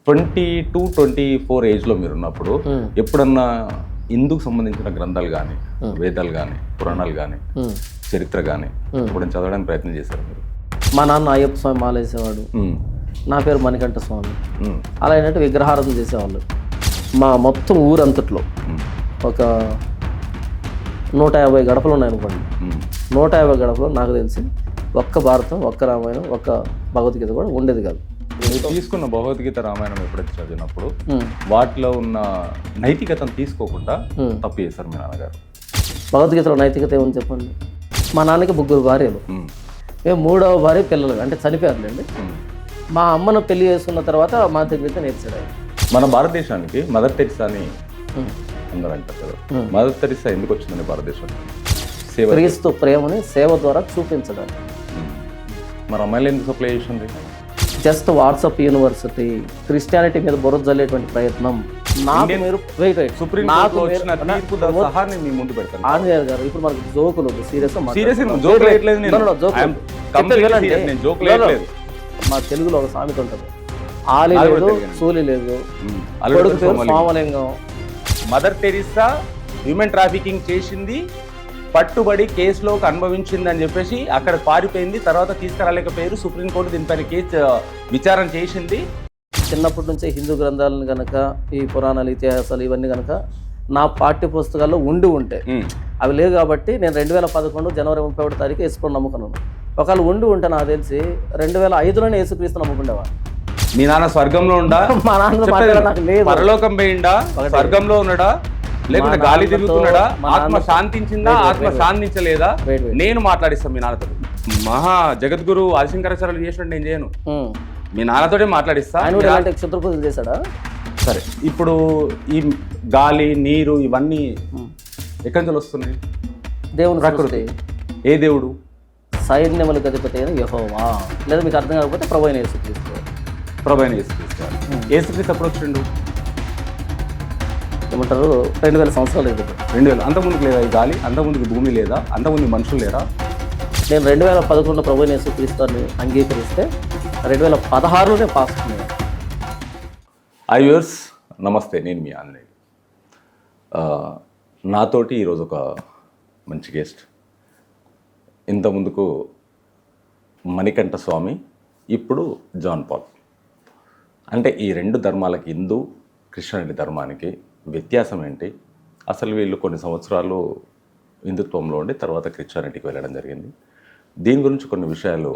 22-24 ఏజ్లో మీరు ఉన్నప్పుడు ఎప్పుడన్నా హిందూకు సంబంధించిన గ్రంథాలు కానీ వేదాలు కానీ పురాణాలు కానీ చరిత్ర కానీ ఎప్పుడైనా చదవడానికి ప్రయత్నం చేశారు మీరు? మా నాన్న అయ్యప్ప స్వామి మాలేసేవాడు, నా పేరు మణికంఠ స్వామి. అలా ఏంటంటే విగ్రహారాధన చేసేవాళ్ళు. మా మొత్తం ఊరంతట్లో ఒక 150 గడపలు ఉన్నాయనుకోండి. 150 గడపలు నాకు తెలిసి ఒక్క భారతం, ఒక్క రామాయణం, ఒక్క భగవద్గీత కూడా ఉండేది కాదు. మీరు తీసుకున్న భగవద్గీత రామాయణం ఎప్పుడైతే చదివినప్పుడు వాటిలో ఉన్న నైతికతను తీసుకోకుండా తప్పు చేశారు మీ నాన్నగారు. భగవద్గీతలో నైతికత ఏమని చెప్పండి. మా నాన్నకి 3 భార్యలు, మేము 3వ భార్య పిల్లలు అంటే చనిపోయారులేండి. మా అమ్మను పెళ్లి చేసుకున్న తర్వాత మా దగ్గర నేర్చాడు ఆయన. మన భారతదేశానికి మదర్ తెరిసా అని అందరూ అంటారు కదా, మదర్ తెరిసా ఎందుకు వచ్చిందని భారతదేశానికి? సేవ, క్రీస్తు ప్రేమని సేవ ద్వారా చూపించడానికి. మరి అమ్మాయిలు ఎందుకు సప్లై చేసింది? జస్ట్ వాట్సాప్ యూనివర్సిటీ క్రిస్టియానిటీ మీద బురద జల్లేటువంటి ప్రయత్నం. నాకు మీరు సుప్రీం కోర్టులో వచ్చిన తీర్పు సహా నేను మీ ముందు పెడతాను. ఆంజనేయ గారు ఇప్పుడు మనకు జోకులు సీరియస్ మా తెలుగులో ఒక సామెత ఉంటుంది, ఆలి లేదు సూలి లేదు, కొడుకు పేరు Somalingam. Mother Teresa human trafficking చేసింది, పట్టుబడి కేసులోకి అనుభవించింది అని చెప్పేసి అక్కడ పారిపోయింది. తర్వాత తీసుకురాలేకపోయారు. సుప్రీంకోర్టు దీనిపైన కేసు విచారణ చేసింది. చిన్నప్పటి నుంచే హిందూ గ్రంథాలను కనుక ఈ పురాణాలు ఇతిహాసాలు ఇవన్నీ కనుక నా పాఠ్య పుస్తకాల్లో ఉంటే అవి లేవు కాబట్టి నేను 2011 జనవరి 31 తారీఖు యేసుని నమ్ముకున్నాను. ఒకవేళ ఉంటే నాకు తెలిసి 2005లోనే యేసుక్రీస్తు నమ్ముకుండేవాడు. మీ నాన్న స్వర్గంలో ఉండా? మా నాన్న నాకు లేదు. పరలోకం పోయిండా? స్వర్గంలో ఉన్నాడా? లేకుంటే గాలి తిరుగుతున్నాడా? ఆత్మ శాంతించిందా? ఆత్మ శాంతించలేదా? నేను మాట్లాడిస్తాను మీ నాన్నతో. మహా జగద్గురు ఆదిశంకరాచార్యులు చేసినట్టు నేను చేయను. మీ నాన్నతోటే మాట్లాడిస్తా. క్షుద్రపూజలు చేశాడా? సరే, ఇప్పుడు ఈ గాలి నీరు ఇవన్నీ ఎక్కడి నుంచి వస్తున్నాయి? దేవుని ప్రకృతి. ఏ దేవుడు? సైన్యములకు అధిపతి అయిన యెహోవా. లేదా మీకు అర్థం కాకపోతే ప్రభువైన యేసుక్రీస్తు. ప్రభువైన యేసుక్రీస్తు. యేసుక్రీస్తు ఎప్పుడు వచ్చిండు? ఏమంటారు, 2000 సంవత్సరాలు లేదు. 2000 అంతకుముందుకు లేదా ఈ గాలి? అంతకుముందుకు భూమి లేదా? అంతకుముందు మనుషులు లేరా? నేను 2011 ప్రభువైన యేసుక్రీస్తుని అంగీకరిస్తే 2016లోనే పాస్ అయ్యాను. వ్యూవర్స్ నమస్తే, నేను మీ ఆంజనేయులు. నాతోటి ఈరోజు ఒక మంచి గెస్ట్. ఇంతకుముందుకు మణికంఠ స్వామి, ఇప్పుడు జాన్ పాల్. అంటే ఈ 2 ధర్మాలకి, హిందూ క్రిస్టియానిటీ ధర్మానికి వ్యత్యాసం ఏంటి? అసలు వీళ్ళు కొన్ని సంవత్సరాలు హిందుత్వంలో ఉండి తర్వాత క్రిస్టియానిటీకి వెళ్ళడం జరిగింది. దీని గురించి కొన్ని విషయాలు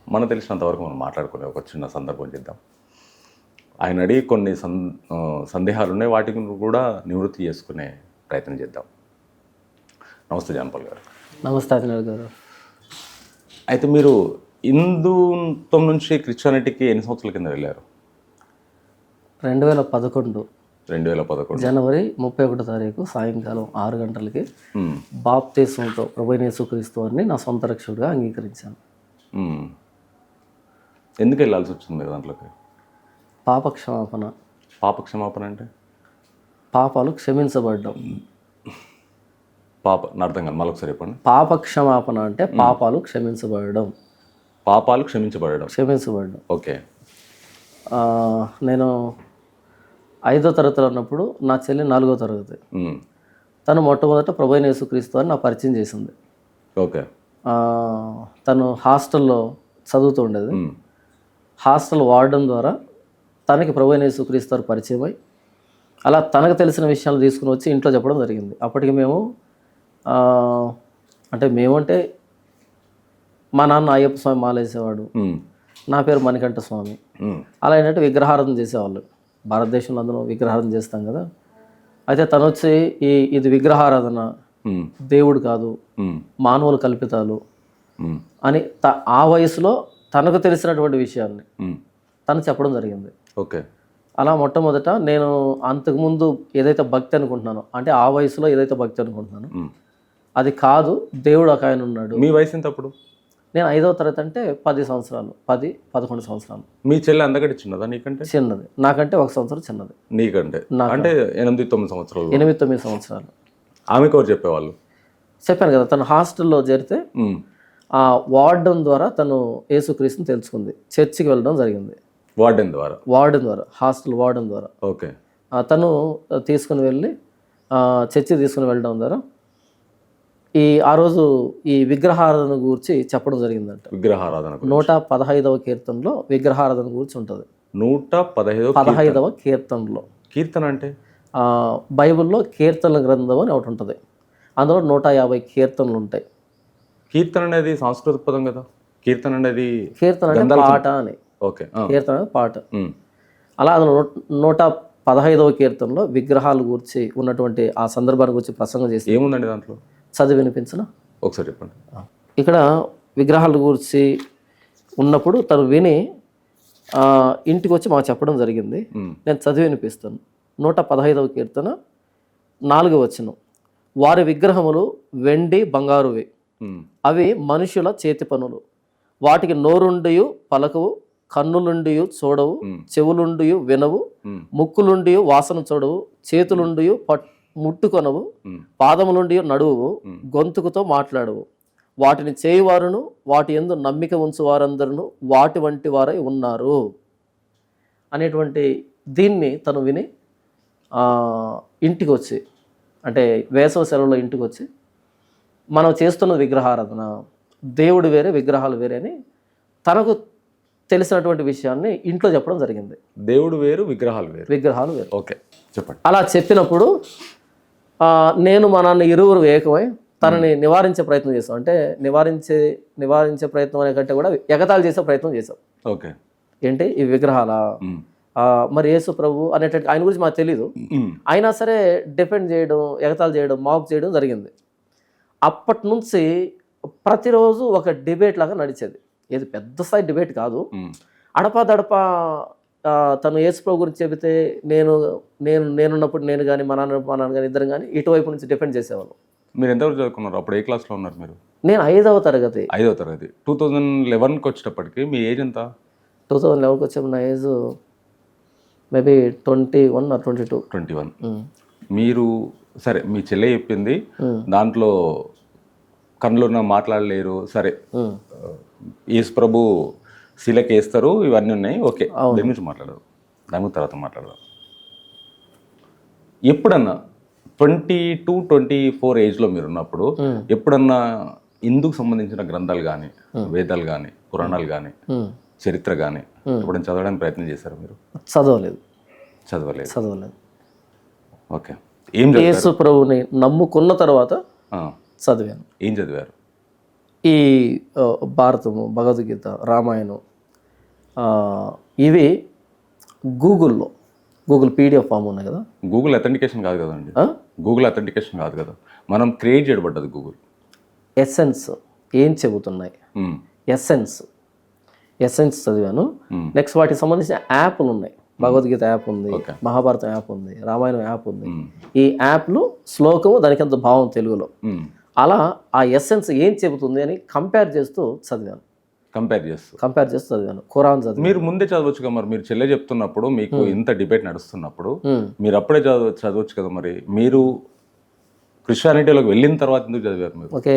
మనకు తెలిసినంతవరకు మనం మాట్లాడుకునే ఒక చిన్న సందర్భం చేద్దాం. ఆయన అడిగి కొన్ని సందేహాలు ఉన్నాయి, వాటిని కూడా నివృత్తి చేసుకునే ప్రయత్నం చేద్దాం. నమస్తే జాన్ పాల్ గారు. నమస్తే అజనల్ గారు. అయితే మీరు హిందూత్వం నుంచి క్రిస్టియానిటీకి ఎన్ని సంవత్సరాల కింద వెళ్ళారు? 2011 జనవరి 31 తారీఖు సాయంకాలం 6 గంటలకి బాప్తిస్మంతో ప్రభువైన యేసుక్రీస్తు అని నా సొంత రక్షకుడిగా అంగీకరించాను. ఎందుకు వెళ్ళాల్సి వచ్చింది మీరు దాంట్లోకి? పాపక్షమాపణ. పాపక్షమాపణ అంటే పాపాలు క్షమించబడ్డం. అర్థం కాదు, మళ్ళొకసారి చెప్పండి. పాపక్షమాపణ అంటే పాపాలు క్షమించబడడం. పాపాలు క్షమించబడడం. ఓకే. నేను 5వ తరగతిలో ఉన్నప్పుడు నా చెల్లి 4వ తరగతి. తను మొట్టమొదట ప్రభువైన యేసుక్రీస్తు అని నా పరిచయం చేసింది. ఓకే. తను హాస్టల్లో చదువుతూ ఉండేది. హాస్టల్ వార్డెన్ ద్వారా తనకి ప్రభువైన యేసుక్రీస్తు పరిచయం అయి అలా తనకు తెలిసిన విషయాలు తీసుకుని వచ్చి ఇంట్లో చెప్పడం జరిగింది. అప్పటికి మేమంటే మా నాన్న అయ్యప్ప స్వామి మాలేసేవాడు, నా పేరు మణికంఠ స్వామి. అలా ఏంటంటే విగ్రహారాధన చేసేవాళ్ళు. భారతదేశంలో అందరూ విగ్రహారాధన చేస్తాం కదా. అయితే తను వచ్చి ఇది విగ్రహారాధన, దేవుడు కాదు, మానవులు కల్పితాలు అని ఆ వయసులో తనకు తెలిసినటువంటి విషయాన్ని తను చెప్పడం జరిగింది. ఓకే. అలా మొట్టమొదట నేను అంతకుముందు ఏదైతే భక్తి అనుకుంటున్నానో, అంటే ఆ వయసులో ఏదైతే భక్తి అనుకుంటున్నానో అది కాదు, దేవుడు ఒక ఆయన ఉన్నాడు. మీ వయసు ఎంత అప్పుడు? నేను 5వ తరగతి అంటే 10-11 సంవత్సరాలు. మీ చెల్లి అందకంటే చిన్నదా? నీకంటే చిన్నది. నాకంటే 1 సంవత్సరం చిన్నది. నీకంటే అంటే 8-9 సంవత్సరాలు. 8-9 సంవత్సరాలు. ఆమెకు ఎవరు చెప్పేవాళ్ళు? చెప్పాను కదా, తను హాస్టల్లో చేరితే ఆ వార్డెన్ ద్వారా తను యేసుక్రీస్తుని తెలుసుకుంది. చర్చికి వెళ్ళడం జరిగింది. వార్డెన్ ద్వారా. హాస్టల్ వార్డెన్ ద్వారా ఓకే. తను తీసుకుని వెళ్ళి చర్చి తీసుకుని వెళ్ళడం ద్వారా ఆ రోజు ఈ విగ్రహారాధన గురించి చెప్పడం జరిగిందంట. విగ్రహారాధన 115వ కీర్తనలో విగ్రహారాధన గురించి ఉంటుంది. 115వ కీర్తనలో. కీర్తన అంటే బైబిల్లో కీర్తనల గ్రంథం అని ఒకటి ఉంటుంది. అందులో 150 కీర్తనలు ఉంటాయి. కీర్తన అనేది సంస్కృత పదం కదా. కీర్తన అనేది కీర్తన అంటే పాట అని. ఓకే. కీర్తన అనేది పాట. అలా అందులో 115వ కీర్తనలో విగ్రహాల గురించి ఉన్నటువంటి ఆ సందర్భాన్ని గురించి ప్రసంగం చేసి ఏముందండి దాంట్లో? చదివి వినిపించిన ఒకసారి చెప్పండి. ఇక్కడ విగ్రహాల గురించి ఉన్నప్పుడు తను విని ఇంటికి వచ్చి మాకు చెప్పడం జరిగింది. నేను చదివి వినిపిస్తాను. 115వ కీర్తన 4వ వచనం. వారి విగ్రహములు వెండి బంగారువి, అవి మనుషుల చేతి పనులు. వాటికి నోరుండియు పలకవు, కన్నులుండియు చూడవు, చెవులుండియు వినవు, ముక్కులుండియు వాసన చూడవు, చేతులుండియు ముట్టుకొనవు, పాదములుండియు నడువు, గొంతుకుతో మాట్లాడవు. వాటిని చేయువారును వాటి యందు నమ్మిక ఉంచు వారందరూ వాటి వంటి వారై ఉన్నారు అనేటువంటి దీన్ని తను విని ఇంటికి వచ్చి, అంటే వేసవి సెలవులో ఇంటికి వచ్చి, మనం చేస్తున్న విగ్రహారాధన, దేవుడు వేరే విగ్రహాలు వేరే అని తనకు తెలిసినటువంటి విషయాన్ని ఇంట్లో చెప్పడం జరిగింది. దేవుడు వేరు విగ్రహాలు వేరు. ఓకే, చెప్పండి. అలా చెప్పినప్పుడు నేను మా నాన్న ఇరువురు ఏకమై తనని నివారించే ప్రయత్నం చేస్తాం. అంటే నివారించే ప్రయత్నం అనే కంటే కూడా ఎగతాళి చేసే ప్రయత్నం చేశాం. ఓకే. ఏంటి ఈ విగ్రహాల మరి యేసు ప్రభు అనేటువంటి ఆయన గురించి మాకు తెలీదు. అయినా సరే డిఫెండ్ చేయడం, ఎగతాళి చేయడం, మాక్ చేయడం జరిగింది. అప్పటి నుంచి ప్రతిరోజు ఒక డిబేట్ లాగా నడిచేది. ఏది పెద్ద స్థాయి డిబేట్ కాదు, అడపా తను యేసు ప్రభు గురించి చెబితే నేనున్నప్పుడు నేను కానీ మా నాన్న కానీ ఇద్దరు కానీ ఇటువైపు నుంచి డిఫెండ్ చేసేవాళ్ళం. మీరు ఎంతవరకు చదువుకున్నారు? అప్పుడు ఏ క్లాస్లో ఉన్నారు మీరు? నేను 5వ తరగతి. 2011కి వచ్చేటప్పటికి మీ ఏజ్ ఎంత? 2011కి వచ్చేప్పుడు నా ఏజ్ మేబీ 21 or 22. 21. మీరు సరే, మీ చెల్లె చెప్పింది దాంట్లో కన్నులున్న మాట్లాడలేరు, సరే యేసు ప్రభు శిలకి వేస్తారు, ఇవన్నీ ఉన్నాయి. ఓకే, దాని గురించి మాట్లాడదాం, దాని తర్వాత మాట్లాడదాం. ఎప్పుడన్నా 22-24 ఏజ్లో మీరు ఉన్నప్పుడు ఎప్పుడన్నా హిందూకు సంబంధించిన గ్రంథాలు కానీ, వేదాలు కానీ, పురాణాలు కానీ, చరిత్ర కానీ ఎప్పుడైనా చదవడానికి ప్రయత్నం చేశారు మీరు? చదవలేదు. ఓకే. ఏం యేసు ప్రభుని నమ్ముకున్న తర్వాత చదివాను. ఏం చదివారు? ఈ భారతము, భగవద్గీత, రామాయణం, ఇవి గూగుల్ పీడిఎఫ్ ఫామ్ ఉన్నాయి కదా. గూగుల్ అథెంటికేషన్ కాదు కదండి. గూగుల్ అథెంటికేషన్ కాదు కదా, మనం క్రియేట్ చేయబడ్డది గూగుల్. ఎసెన్స్ ఏం చెబుతున్నాయి, ఎసెన్స్ చదివాను. నెక్స్ట్ వాటికి సంబంధించిన యాప్లు ఉన్నాయి. భగవద్గీత యాప్ ఉంది, మహాభారతం యాప్ ఉంది, రామాయణం యాప్ ఉంది. ఈ యాప్లు శ్లోకము దానికి అంత భావం తెలుగులో, అలా ఆ ఎసెన్స్ ఏం చెబుతుంది అని కంపేర్ చేస్తూ చదివాను. ఖురాన్ చదివాను. మీరు ముందే చదవచ్చు కదా మరి. మీరు చెల్లె చెప్తున్నప్పుడు, మీకు ఇంత డిబేట్ నడుస్తున్నప్పుడు మీరు అప్పుడే చదవచ్చు కదా మరి. మీరు క్రిస్టియానిటీలోకి వెళ్ళిన తర్వాత ఎందుకు చదివారు మీరు? ఓకే,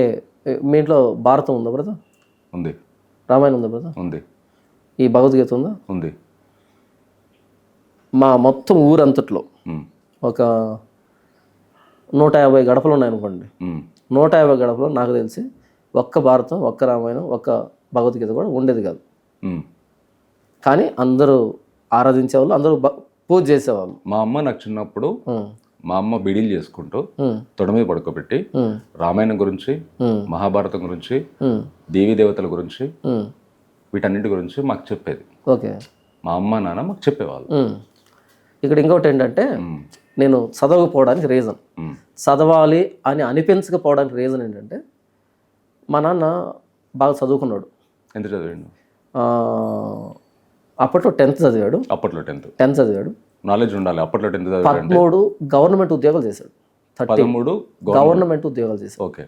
మీ ఇంట్లో భారతం ఉందా బ్రదర్? ఉంది. రామాయణం ఉందా బ్రదర్? ఉంది. ఈ భగవద్గీత ఉందా? ఉంది. మా మొత్తం ఊరంతట్లో ఒక 150 గడపలు ఉన్నాయనుకోండి. 150 గడపలు నాకు తెలిసి ఒక్క భారతం, ఒక్క రామాయణం, ఒక్క భగవద్గీత కూడా ఉండేది కాదు. కానీ అందరూ ఆరాధించేవాళ్ళు, అందరూ పూజ చేసేవాళ్ళు. మా అమ్మ నాకు చిన్నప్పుడు మా అమ్మ బిడీలు చేసుకుంటూ తొడ మీద పడుకోబెట్టి రామాయణం గురించి, మహాభారతం గురించి, దేవీ దేవతల గురించి, వీటన్నిటి గురించి మాకు చెప్పేది. ఓకే. మా అమ్మ నాన్న మాకు చెప్పేవాళ్ళు. ఇక్కడ ఇంకోటి ఏంటంటే, నేను చదవకపోవడానికి రీజన్, చదవాలి అని అనిపించకపోవడానికి రీజన్ ఏంటంటే, మా నాన్న బాగా చదువుకున్నాడు. ఎంత చదివాడు? అప్పట్లో 10th చదివాడు. 10th చదివాడు. నాలెడ్జ్ ఉండాలి. అప్పట్లో 10th చదివాడు. 13 గవర్నమెంట్ ఉద్యోగాలు చేశాడు. 13 గవర్నమెంట్ ఉద్యోగాలు చేశాడు. ఓకే.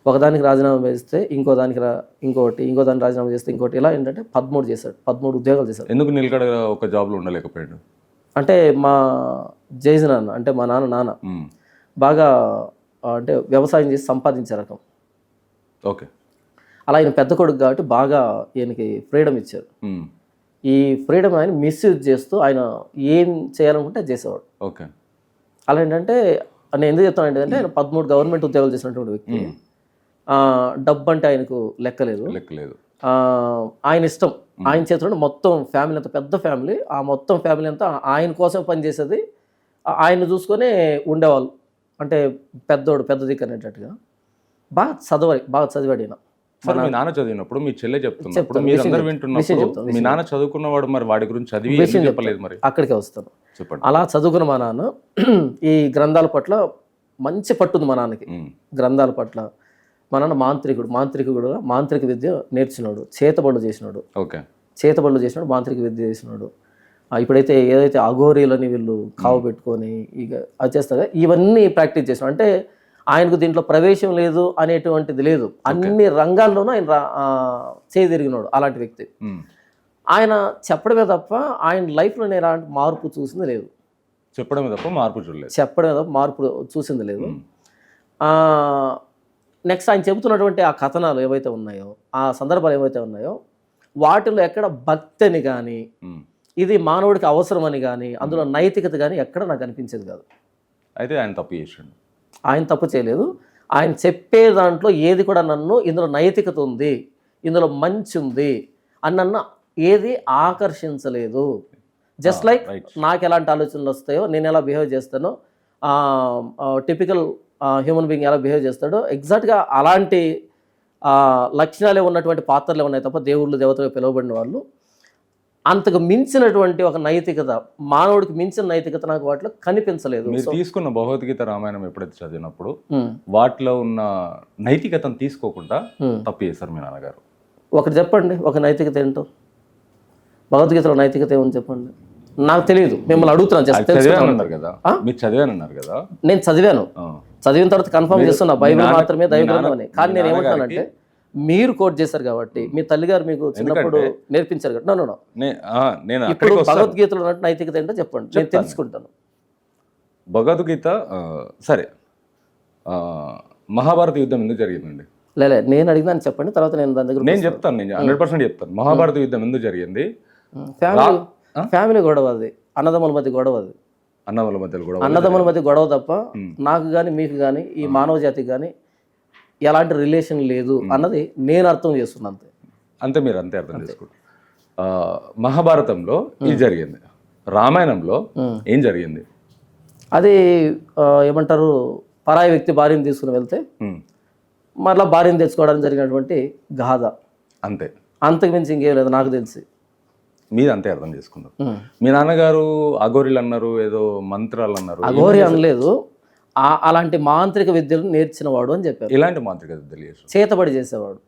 ఒకదానికి రాజీనామా చేస్తే ఇంకో దానికి దానికి రాజీనామా చేస్తే ఇంకోటి, ఇలా ఏంటంటే 13 చేశాడు. 13 ఉద్యోగాలు చేశాడు. ఎందుకు నిలకడ ఒక జాబ్లో ఉండలేకపోయాడు? అంటే మా జైజ్ నాన్న, అంటే మా నాన్న బాగా అంటే వ్యవసాయం చేసి సంపాదించే రకం. ఓకే. అలా ఆయన పెద్ద కొడుకు కాబట్టి బాగా ఈయనకి ఫ్రీడమ్ ఇచ్చారు. ఈ ఫ్రీడమ్ ఆయన మిస్యూజ్ చేస్తూ ఆయన ఏం చేయాలనుకుంటే అది చేసేవాడు. ఓకే. అలా ఏంటంటే నేను ఎందుకు చెప్తాను అంటే ఆయన 13 గవర్నమెంట్ ఉద్యోగాలు చేసినటువంటి వ్యక్తి. డబ్బు అంటే ఆయనకు లెక్కలేదు. ఆయన ఇష్టం, ఆయన చేతిలో మొత్తం ఫ్యామిలీ అంతా, పెద్ద ఫ్యామిలీ, ఆ మొత్తం ఫ్యామిలీ అంతా ఆయన కోసం పనిచేసేది. ఆయన చూసుకొని ఉండేవాళ్ళు. అంటే పెద్దోడు పెద్ద దిక్కు అనేటట్టుగా బాగా చదివాడు ఈయన. సార్ మీ నాన్న చదివినప్పుడు మీ చెల్లె చెప్తున్నప్పుడు మీరు అందరూ వింటున్నప్పుడు మీ నాన్న చదువుకున్నవాడు, మరి వాడి గురించి చదివి చెప్పలేదు? మరి అక్కడికే వస్తాను. చెప్పండి. అలా చదువుకున్న మా నాన్న ఈ గ్రంథాల పట్ల మంచి పట్టుంది మా నాన్నకి. గ్రంథాల పట్ల మా నాన్న మాంత్రిక విద్య నేర్చినాడు, చేతబడులు చేసినాడు. ఓకే. చేతబడులు చేసినాడు, మాంత్రిక విద్య చేసినాడు. ఇప్పుడైతే ఏదైతే అఘోరీలని వీళ్ళు కావు పెట్టుకొని ఇక అది చేస్తారు, ఇవన్నీ ప్రాక్టీస్ చేసినాడు. అంటే ఆయనకు దీంట్లో ప్రవేశం లేదు అనేటువంటిది లేదు. అన్ని రంగాల్లోనూ ఆయన చేయదిరిగినాడు అలాంటి వ్యక్తి. ఆయన చెప్పడమే తప్ప ఆయన లైఫ్లో నేను ఎలాంటి మార్పు చూసింది లేదు. చెప్పడమే తప్ప మార్పు చూసింది లేదు. నెక్స్ట్ ఆయన చెబుతున్నటువంటి ఆ కథనాలు ఏవైతే ఉన్నాయో, ఆ సందర్భాలు ఏవైతే ఉన్నాయో, వాటిలో ఎక్కడ భక్తి అని కానీ, ఇది మానవుడికి అవసరమని కానీ, అందులో నైతికత కానీ ఎక్కడ నాకు అనిపించేది కాదు. అయితే ఆయన తప్పు చేసాడు. ఆయన తప్పు చేయలేదు. ఆయన చెప్పే దాంట్లో ఏది కూడా నన్ను ఇందులో నైతికత ఉంది, ఇందులో మంచి ఉంది అన్న ఏది ఆకర్షించలేదు. జస్ట్ లైక్ నాకు ఎలాంటి ఆలోచనలు వస్తాయో, నేను ఎలా బిహేవ్ చేస్తానో, టిపికల్ హ్యూమన్ బీయింగ్ ఎలా బిహేవ్ చేస్తాడో ఎగ్జాక్ట్గా అలాంటి లక్షణాలే ఉన్నటువంటి పాత్రలే ఉన్నాయి తప్ప దేవుళ్ళు దేవతలు పిలువబడిన వాళ్ళు అంతకు మించినటువంటి ఒక నైతికత, మానవుడికి మించిన నైతికత నాకు వాటిలో కనిపించలేదు. మీరు తీసుకున్న భగవద్గీత రామాయణం ఎప్పుడైతే చదివినప్పుడు వాటిలో ఉన్న నైతికతను తీసుకోకుండా తప్పు చేశారు మీ నాన్నగారు. ఒకటి చెప్పండి, ఒక నైతికత ఏంటో, భగవద్గీతలో నైతికత ఏమని చెప్పండి. నాకు తెలియదు, మిమ్మల్ని అడుగుతున్నాను. మీరు చదివానన్నారు కదా. నేను చదివిన తర్వాత కన్ఫర్మ్ చేస్తున్నా బైబిల్ మాత్రమే దైవగ్రంథం అని. కానీ నేను ఏమంటానంటే మీరు కోట్ చేశారు కాబట్టి, మీ తల్లిగారు మీకు చిన్నప్పుడు నేర్పించారు కాబట్టి, ఇప్పుడు భగవద్గీతలో ఉన్నట్టు నైతికత ఏంటో చెప్పండి, నేను తెలుసుకుంటాను. భగవద్గీత సరే, మహాభారత యుద్ధం ఎందుకు జరిగిందండి? లేదు, నేను అడిగినాను చెప్పండి, తర్వాత నేను దాని దగ్గర నేను చెప్తాను. నేను 100% చెప్తాను. మహాభారత యుద్ధం ఎందుకు జరిగింది? ఫ్యామిలీ గొడవ, అది అన్నదమ్ముల మధ్య గొడవ, అది అన్నదమ్ముల మధ్య గొడవ తప్ప నాకు కానీ మీకు కానీ ఈ మానవ జాతికి కానీ ఎలాంటి రిలేషన్ లేదు అన్నది నేను అర్థం చేస్తున్నాను. అంతే మీరు అంతే అర్థం చేసుకుంటారు. మహాభారతంలో ఇది జరిగింది. రామాయణంలో ఏం జరిగింది? అది ఏమంటారు, పరాయి వ్యక్తి భార్యను తీసుకుని వెళ్తే మరలా భార్యను తెచ్చుకోవడానికి జరిగినటువంటి గాథ. అంతే, అంతకు మించి ఇంకేం లేదు నాకు తెలిసి. మీరు అంతే అర్థం చేసుకున్నారు. మీ నాన్నగారు అఘోరీలు అన్నారు, ఏదో మంత్రాలు అన్నారు. అఘోరి అనలేదు, అలాంటి మాంత్రిక విద్యలు నేర్చిన వాడు అని చెప్పారు. ఇలాంటి మాంత్రిక విద్యలు చేతబడి చేసేవాడు.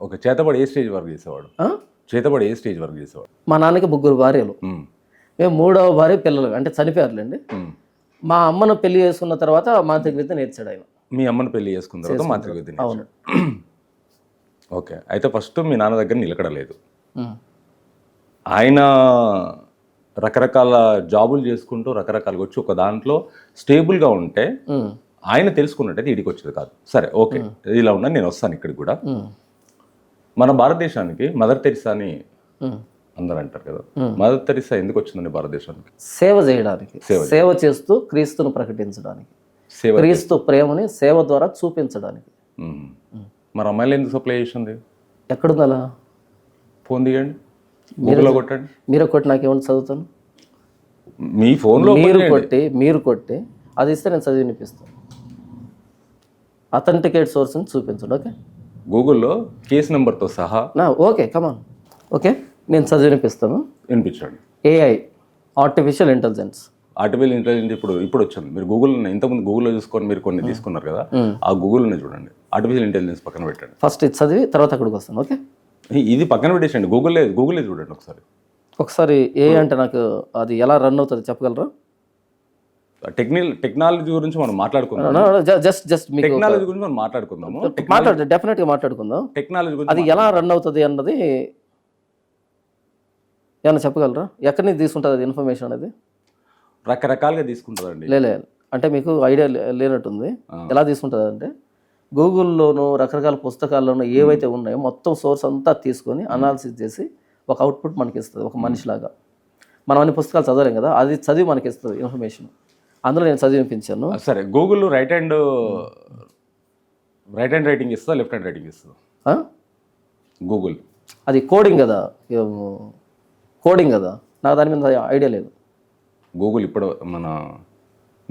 ఓకే. చేతబడి ఏ స్టేజ్ వరకు చేసేవాడు? మా నాన్నకి 3 భార్యలు, మేము 3వ భార్య పిల్లలు, అంటే చనిపోయారులేండి. మా అమ్మను పెళ్లి చేసుకున్న తర్వాత మాంత్రిక విద్య నేర్చాడు ఆయన. మీ అమ్మను పెళ్లి చేసుకున్న తర్వాత మాంత్రిక విద్య నేర్చాడు. ఓకే. అయితే ఫస్ట్ మీ నాన్న దగ్గర నిలకడలేదు. ఆయన రకరకాల జాబులు చేసుకుంటూ రకరకాలుగా వచ్చి ఒక దాంట్లో స్టేబుల్గా ఉంటే ఆయన తెలుసుకున్నట్టయితే ఇడికి వచ్చేది కాదు. సరే, ఓకే, ఇలా ఉన్నా నేను వస్తాను ఇక్కడికి కూడా. మన భారతదేశానికి మదర్ తెరిసా అని అందరూ అంటారు కదా. మదర్ తెరిసా ఎందుకు వచ్చిందండి భారతదేశానికి? సేవ చేయడానికి, సేవ చేస్తూ క్రీస్తును ప్రకటించడానికి, క్రీస్తు ప్రేమని సేవ ద్వారా చూపించడానికి. మరి అమ్మాయిలు ఎందుకు సప్లై చేసింది? ఎక్కడుంది అలా? ఫోన్ దిగండి, గూగుల్లో కొట్టండి. మీరు కొట్టి నాకేమన్నా చదువుతాను. మీ ఫోన్లో మీరు కొట్టి అది ఇస్తే నేను చదివి వినిపిస్తాను. అథెంటికేట్ సోర్స్ని చూపించండి. ఓకే, గూగుల్లో కేసు నెంబర్తో సహా. ఓకే, కమాన్. ఓకే, నేను చదివి వినిపిస్తాను. వినిపించండి. AI, ఆర్టిఫిషియల్ ఇంటెలిజెన్స్ ఇప్పుడు వచ్చింది. మీరు గూగుల్, ఇంతకుముందు గూగుల్లో చూసుకొని మీరు కొన్ని తీసుకున్నారు కదా, ఆ గూగుల్ని చూడండి. ఆర్టిఫిషియల్ ఇంటెలిజెన్స్ పక్కన పెట్టండి. ఫస్ట్ ఇది చదివి తర్వాత అక్కడికి వస్తాను. ఓకే, ఇది పక్కన పెట్టేసండి. గూగుల్లే చూడండి ఒకసారి. AI అంటే నాకు అది ఎలా రన్ అవుతుంది చెప్పగలరా? టెక్నాలజీ గురించి మనం మాట్లాడుకుందాం. టెక్నాలజీ గురించి మనం మాట్లాడుకుందాము. డెఫినెట్గా మాట్లాడుకుందాం. టెక్నాలజీ గురించి అది ఎలా రన్ అవుతుంది అన్నది ఏమన్నా చెప్పగలరా? ఎక్కడి నుంచి తీసుకుంటుంది అది ఇన్ఫర్మేషన్ అనేది? రకరకాలుగా తీసుకుంటుందండి. లేదు, అంటే మీకు ఐడియా లేనట్టుంది. ఎలా తీసుకుంటుంది అంటే గూగుల్లోనూ రకరకాల పుస్తకాల్లోనూ ఏవైతే ఉన్నాయో మొత్తం సోర్స్ అంతా తీసుకొని అనాలిసిస్ చేసి ఒక అవుట్పుట్ మనకి ఇస్తుంది ఒక మనిషిలాగా. మనం అన్ని పుస్తకాలు చదవలేం కదా, అది చదివి మనకి ఇస్తుంది ఇన్ఫర్మేషన్. అందులో నేను చదివి వినిపించాను. సరే, గూగుల్ రైట్ హ్యాండ్ రైటింగ్ ఇస్తుందా, లెఫ్ట్ హ్యాండ్ రైటింగ్ ఇస్తుందా? గూగుల్ అది కోడింగ్ కదా, నాకు దాని మీద ఐడియా లేదు. గూగుల్ ఇప్పుడు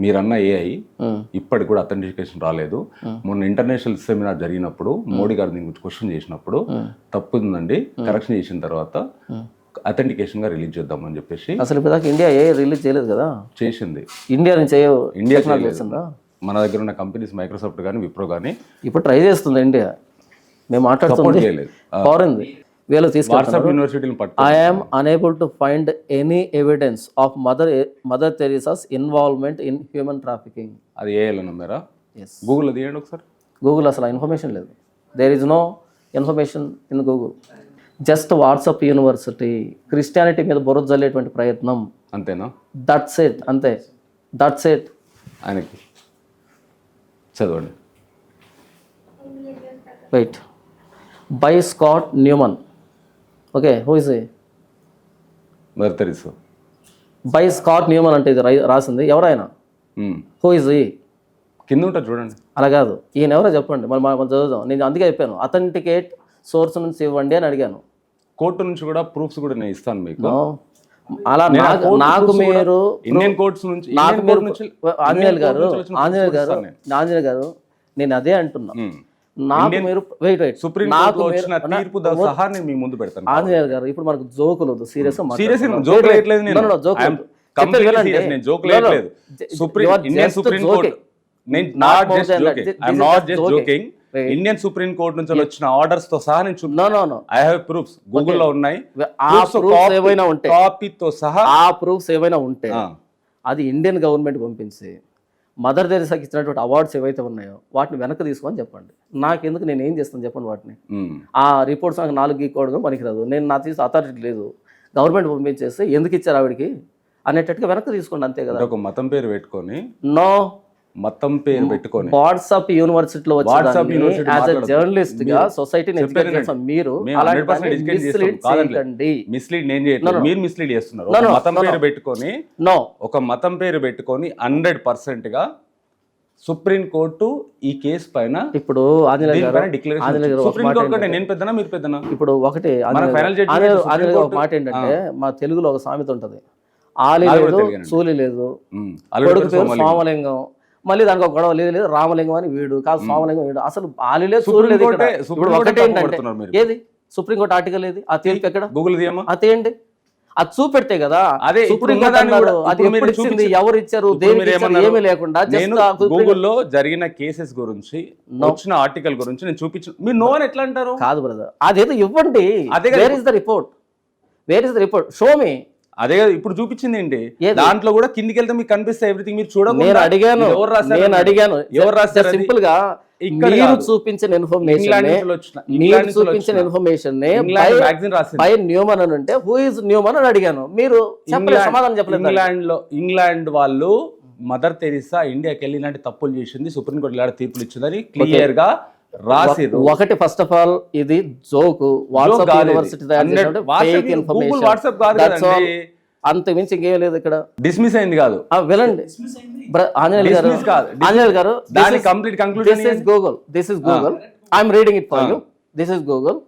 మీరన్న ఏఐ ఇప్పటికి కూడా అథెంటికేషన్ రాలేదు. మొన్న ఇంటర్నేషనల్ సెమినార్ జరిగినప్పుడు మోడీ గారు దీని గురించి క్వశ్చన్ చేసినప్పుడు తప్పుందండి, కరెక్షన్ చేసిన తర్వాత అథెంటికేషన్ గా రిలీజ్ చేద్దామని చెప్పేసి. అసలు ఇప్పుడు ఇండియా ఏ రిలీజ్ చేయలేదు కదా, చేసింది ఇండియా నుంచి. ఇండియా మన దగ్గర ఉన్న కంపెనీస్ మైక్రోసాఫ్ట్ కానీ విప్రో కానీ ఇప్పుడు ట్రై చేస్తుంది ఇండియా. మేము మాట్లాడుతుంది ఫారెన్ వీళ్ళు తీసుకెళ్తారు. యూనివర్సిటీని I'm unable to find any evidence of Mother Teresa's involvement in human trafficking. అది ఏఐలో నమ్మారా? గూగుల్ అది ఏంటి ఒకసారి. గూగుల్ అసలు ఇన్ఫర్మేషన్ లేదు. There is no information in Google. Just WhatsApp university Christianity మీద బురద జల్లేటువంటి ప్రయత్నం, అంతేనా? దట్స్ ఇట్, అంతే, దట్స్ ఇట్. ఆయనకి చదవండి. Wait. By Scott Newman. Okay, who is a? Mother Teresa. By Scott Newman అంటే ఇది రాసింది ఎవరైనా? హూ ఇస్ ఈ? కింద ఉంటుంది చూడండి. అలా కాదు, ఈయన ఎవరో చెప్పండి, మనం చదువుదాం. నేను అందుకే చెప్పాను అథెంటికేట్ సోర్స్ నుంచి ఇవ్వండి అని అడిగాను. కోర్టు నుంచి కూడా ప్రూఫ్స్ కూడా నేను ఇస్తాను మీకు. అలా నాకు మీరు ఇండియన్ కోర్ట్స్ నుంచి, నాకు మీరు ఆంజనేయులు గారు నేను అదే అంటున్నా. నాకు మీరు వెయిట్ సుప్రీం కోర్టులో వచ్చిన తీర్పు సహా నేను మీ ముందు పెడతాను. ఆంజనేయులు గారు ఇప్పుడు మనకు జోకులు వద్దు, సీరియస్ ఇండియన్ సుప్రీం కోర్ట్ నుంచి వచ్చిన ఆర్డర్స్ తో సహా నేను ఐ హావ్ ప్రూఫ్స్ గూగుల్ లో ఉన్నాయి. కాపీతో సహా ఆ ప్రూఫ్స్ ఏవైనా ఉంటే అది ఇండియన్ గవర్నమెంట్ పంపించి మదర్ తెరీసాకి ఇచ్చినటువంటి అవార్డ్స్ ఏవైతే ఉన్నాయో వాటిని వెనక్కి తీసుకొని చెప్పండి. నాకెందుకు, నేను ఏం చేస్తాను చెప్పండి వాటిని. ఆ రిపోర్ట్స్ నాకు 4 గీక్కోవడం పనికిరాదు. నేను నా తీసి అథారిటీ లేదు, గవర్నమెంట్ పంపించేస్తే ఎందుకు ఇచ్చారు ఆవిడకి అనేటట్టుగా వెనక్కి తీసుకోండి, అంతే కదా. ఒక మతం పేరు పెట్టుకొని మతం పేరు పెట్టుకొని వాట్సాప్ యూనివర్సిటీలో జర్నలిస్ట్ గా సొసైటీని ఎడ్యుకేట్ చేస్తాం. మీరు మిస్లీడ్ నేను చేయట్లేదు, మీరు మిస్లీడ్ చేస్తున్నారు. మతం పేరు పెట్టుకొని ఒక మతం పేరు పెట్టుకొని 100% గా సుప్రీం కోర్టు ఈ కేసు పైన ఇప్పుడు సుప్రీం కోర్టు కంటే నేను పెద్దనా మీరు పెద్దనా? ఇప్పుడు ఒకటి మాట ఏంటంటే, మా తెలుగులో ఒక సామెత ఉంటది, ఆలి లేదు సూలి లేదు, కొడుకు పేరు సోమలింగం, మళ్ళీ దానికి ఒక గొడవ లేదు రామలింగం అని వీడు కాదు, సోమలింగం వీడు, అసలు ఆలి లేదు సూర్యుడు లేదు. ఇప్పుడు ఒకటి ఏంటంటే, ఏది సుప్రీంకోర్టు ఆర్టికల్ ఏది, ఆ తీర్పు ఎక్కడ? గూగుల్ అదేంటి, అది చూపెడితే కదా. అదే ఎవరు ఇచ్చారు, ఏమీ లేకుండా గూగుల్లో జరిగిన కేసెస్ గురించి వచ్చిన ఆర్టికల్ గురించి నేను చూపించు, మీరు నో అని ఎట్లా అంటారు? కాదు బ్రదర్, అదేదో ఇవ్వండి. Where is the report, show me. అదే ఇప్పుడు చూపించింది ఏంటి, దాంట్లో కూడా కిందికి వెళ్తే మీకు కనిపిస్తే ఎవ్రీథింగ్ మీరు చూడండి. నేను అడిగాను ఎవరు రాశారు, సింపుల్ గా మీరు చూపించిన ఇన్ఫర్మేషన్ బై న్యూమన్ అని ఉంటే హూ ఇస్ న్యూమన్ అని అడిగాను, మీరు సమాధానం చెప్పలేదు. ఇంగ్లాండ్ వాళ్ళు మదర్ తెరీసా ఇండియాకి వెళ్ళి ఇలాంటి తప్పులు చేసింది, సుప్రీంకోర్టు ఇలాంటి తీర్పులు ఇచ్చిందని క్లియర్ గా రాసిరు. ఒకటి ఫస్ట్ ఆఫ్ ఆల్ ఇది జోకు, వాట్సాప్ యూనివర్సిటీ అంత మించి ఇంకేం లేదు. ఇక్కడ డిస్మిస్ అయింది కాదు, వినండి ఆంజనేయులు గారు, this is Google, I'm reading it for you. This is Google.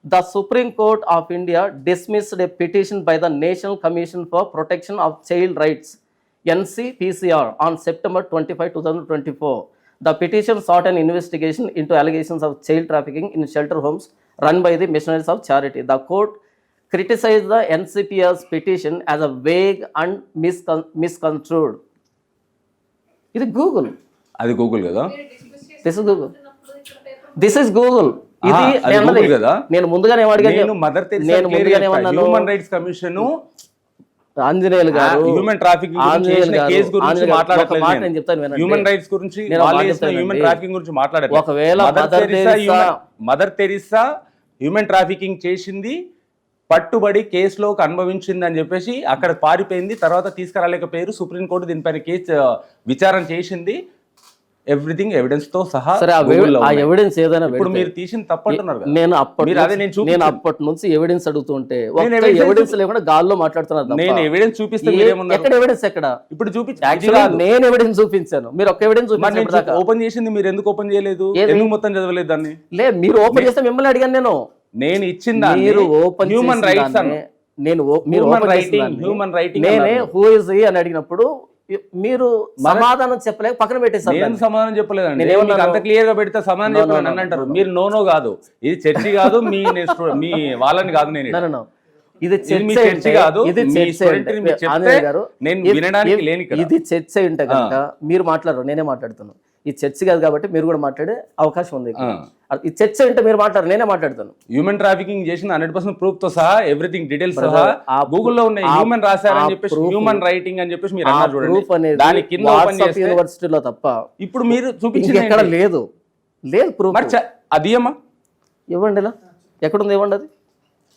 The Supreme Court of India dismissed a petition by the National Commission for Protection of Child Rights, NCPCR, on September 25, 2024. The petition sought an investigation into allegations of child trafficking in shelter homes run by the Missionaries of Charity. The court criticized the NCPR's petition as a vague and misconstrued. ఇది Google, అది Google కదా. This is Google. ఇది కదా. నేను ముందుగానే అడిగాను, mother Teresa human rights commission Anjaneyulu గారు human trafficking case గురించి మాట్లాడట్లేదు, హ్యూమన్ రైట్స్ గురించి హ్యూమన్ ట్రాఫికింగ్ గురించి మాట్లాడట్లేదు. ఒకవేళ మదర్ తెరీసా హ్యూమన్ ట్రాఫికింగ్ చేసింది, పట్టుబడి కేసులోకి అనుభవించింది అని చెప్పేసి అక్కడ పారిపోయింది, తర్వాత తీసుకురాలేకపోయారు. సుప్రీంకోర్టు దీనిపైన కేసు విచారణ చేసింది. ఎవ్రీథింగ్ ఎవిడెన్స్ తో సహా సరే Google లో ఆ ఉన్నాయి. ఎవిడెన్స్ ఏదైనా ఇప్పుడు మీరు తీసిన తప్పంటున్నారు కదా. నేను అప్పటి మీరు అదే నుంచి- నేను నేను అప్పటి నుంచి ఎవిడెన్స్ అడుగుతుంటే evidence ఎవిడెన్స్ లేకుండా గాల్లో మాట్లాడుతున్నారు తప్ప. నేను ఎవిడెన్స్ చూపిస్తే ఏ- మీరేమన్నారు? ఎక్కడ ఎవిడెన్స్ ఎక్కడ? ఇప్పుడు చూపించి యాక్చువల్గా నేను ఎవిడెన్స్ చూపించాను, మీరు ఒక్క ఎవిడెన్స్ చూపించారు. ఓపెన్ చేసింది మీరు ఎందుకు ఓపెన్ చేయలేదు? ఎందుకు మొత్తం చదవలేదు దాన్ని? లే, మీరు ఓపెన్ చేస్తే మిమ్మల్ని అడిగాను నేను ఇచ్చిన మీరు ఓపెన్ హ్యూమన్ రైట్స్ అన్న నేను మీరు human open writing human writing నేనే హూ ఇస్ అని అడిగినప్పుడు మీరు సమాధానం చెప్పలేక పక్కన పెట్టేశారు. నేను సమాధానం చెప్పలేదండి. నేను ఏమన్నాను? మీకు అంత క్లియర్ గా పెడితే సమాధానం చెప్పలేను అని అంటారు. మీరు నో కాదు, ఇది చర్చి కాదు, మీ వాళ్ళని కాదు. నేను No, no, no. ఇది మీ చర్చ చర్చి కాదు, ఇది మీ చర్చ student ని మీరు చెప్తే ఆంజనేయ గారు, నేను ఇది- వినడానికి లేని ఇక్కడ. ఇది చర్చ ఉంటే కనుక మీరు మాట్లాడరు, నేనే మాట్లాడుతాను. ఈ చర్చ కాదు కాబట్టి మీరు కూడా మాట్లాడే అవకాశం ఉంది ఇక్కడ. ఈ చర్చ ఉంటే మీరు మాట్లాడరు, నేనే మాట్లాడతాను. హ్యూమన్ ట్రాఫికింగ్ చేసిన 100% ప్రూఫ్ తో సహా ఎవ్రీథింగ్ డీటెయిల్స్ సహా ఆ గూగుల్లో ఉన్నాయి. హ్యూమన్ రాశారని చెప్పేసి హ్యూమన్ రైటింగ్ అని చెప్పేసి మీరు అన్నారు చూడండి. ప్రూఫ్ అనేది దాని కింద ఓపెన్ చేస్తే యూనివర్సిటీలో తప్ప ఇప్పుడు మీరు చూపించింది ఎక్కడ లేదు. లేదు ప్రూఫ్. మరి అది ఏమా ఇవ్వండి, ఇలా ఎక్కడుంది ఇవ్వండి. అది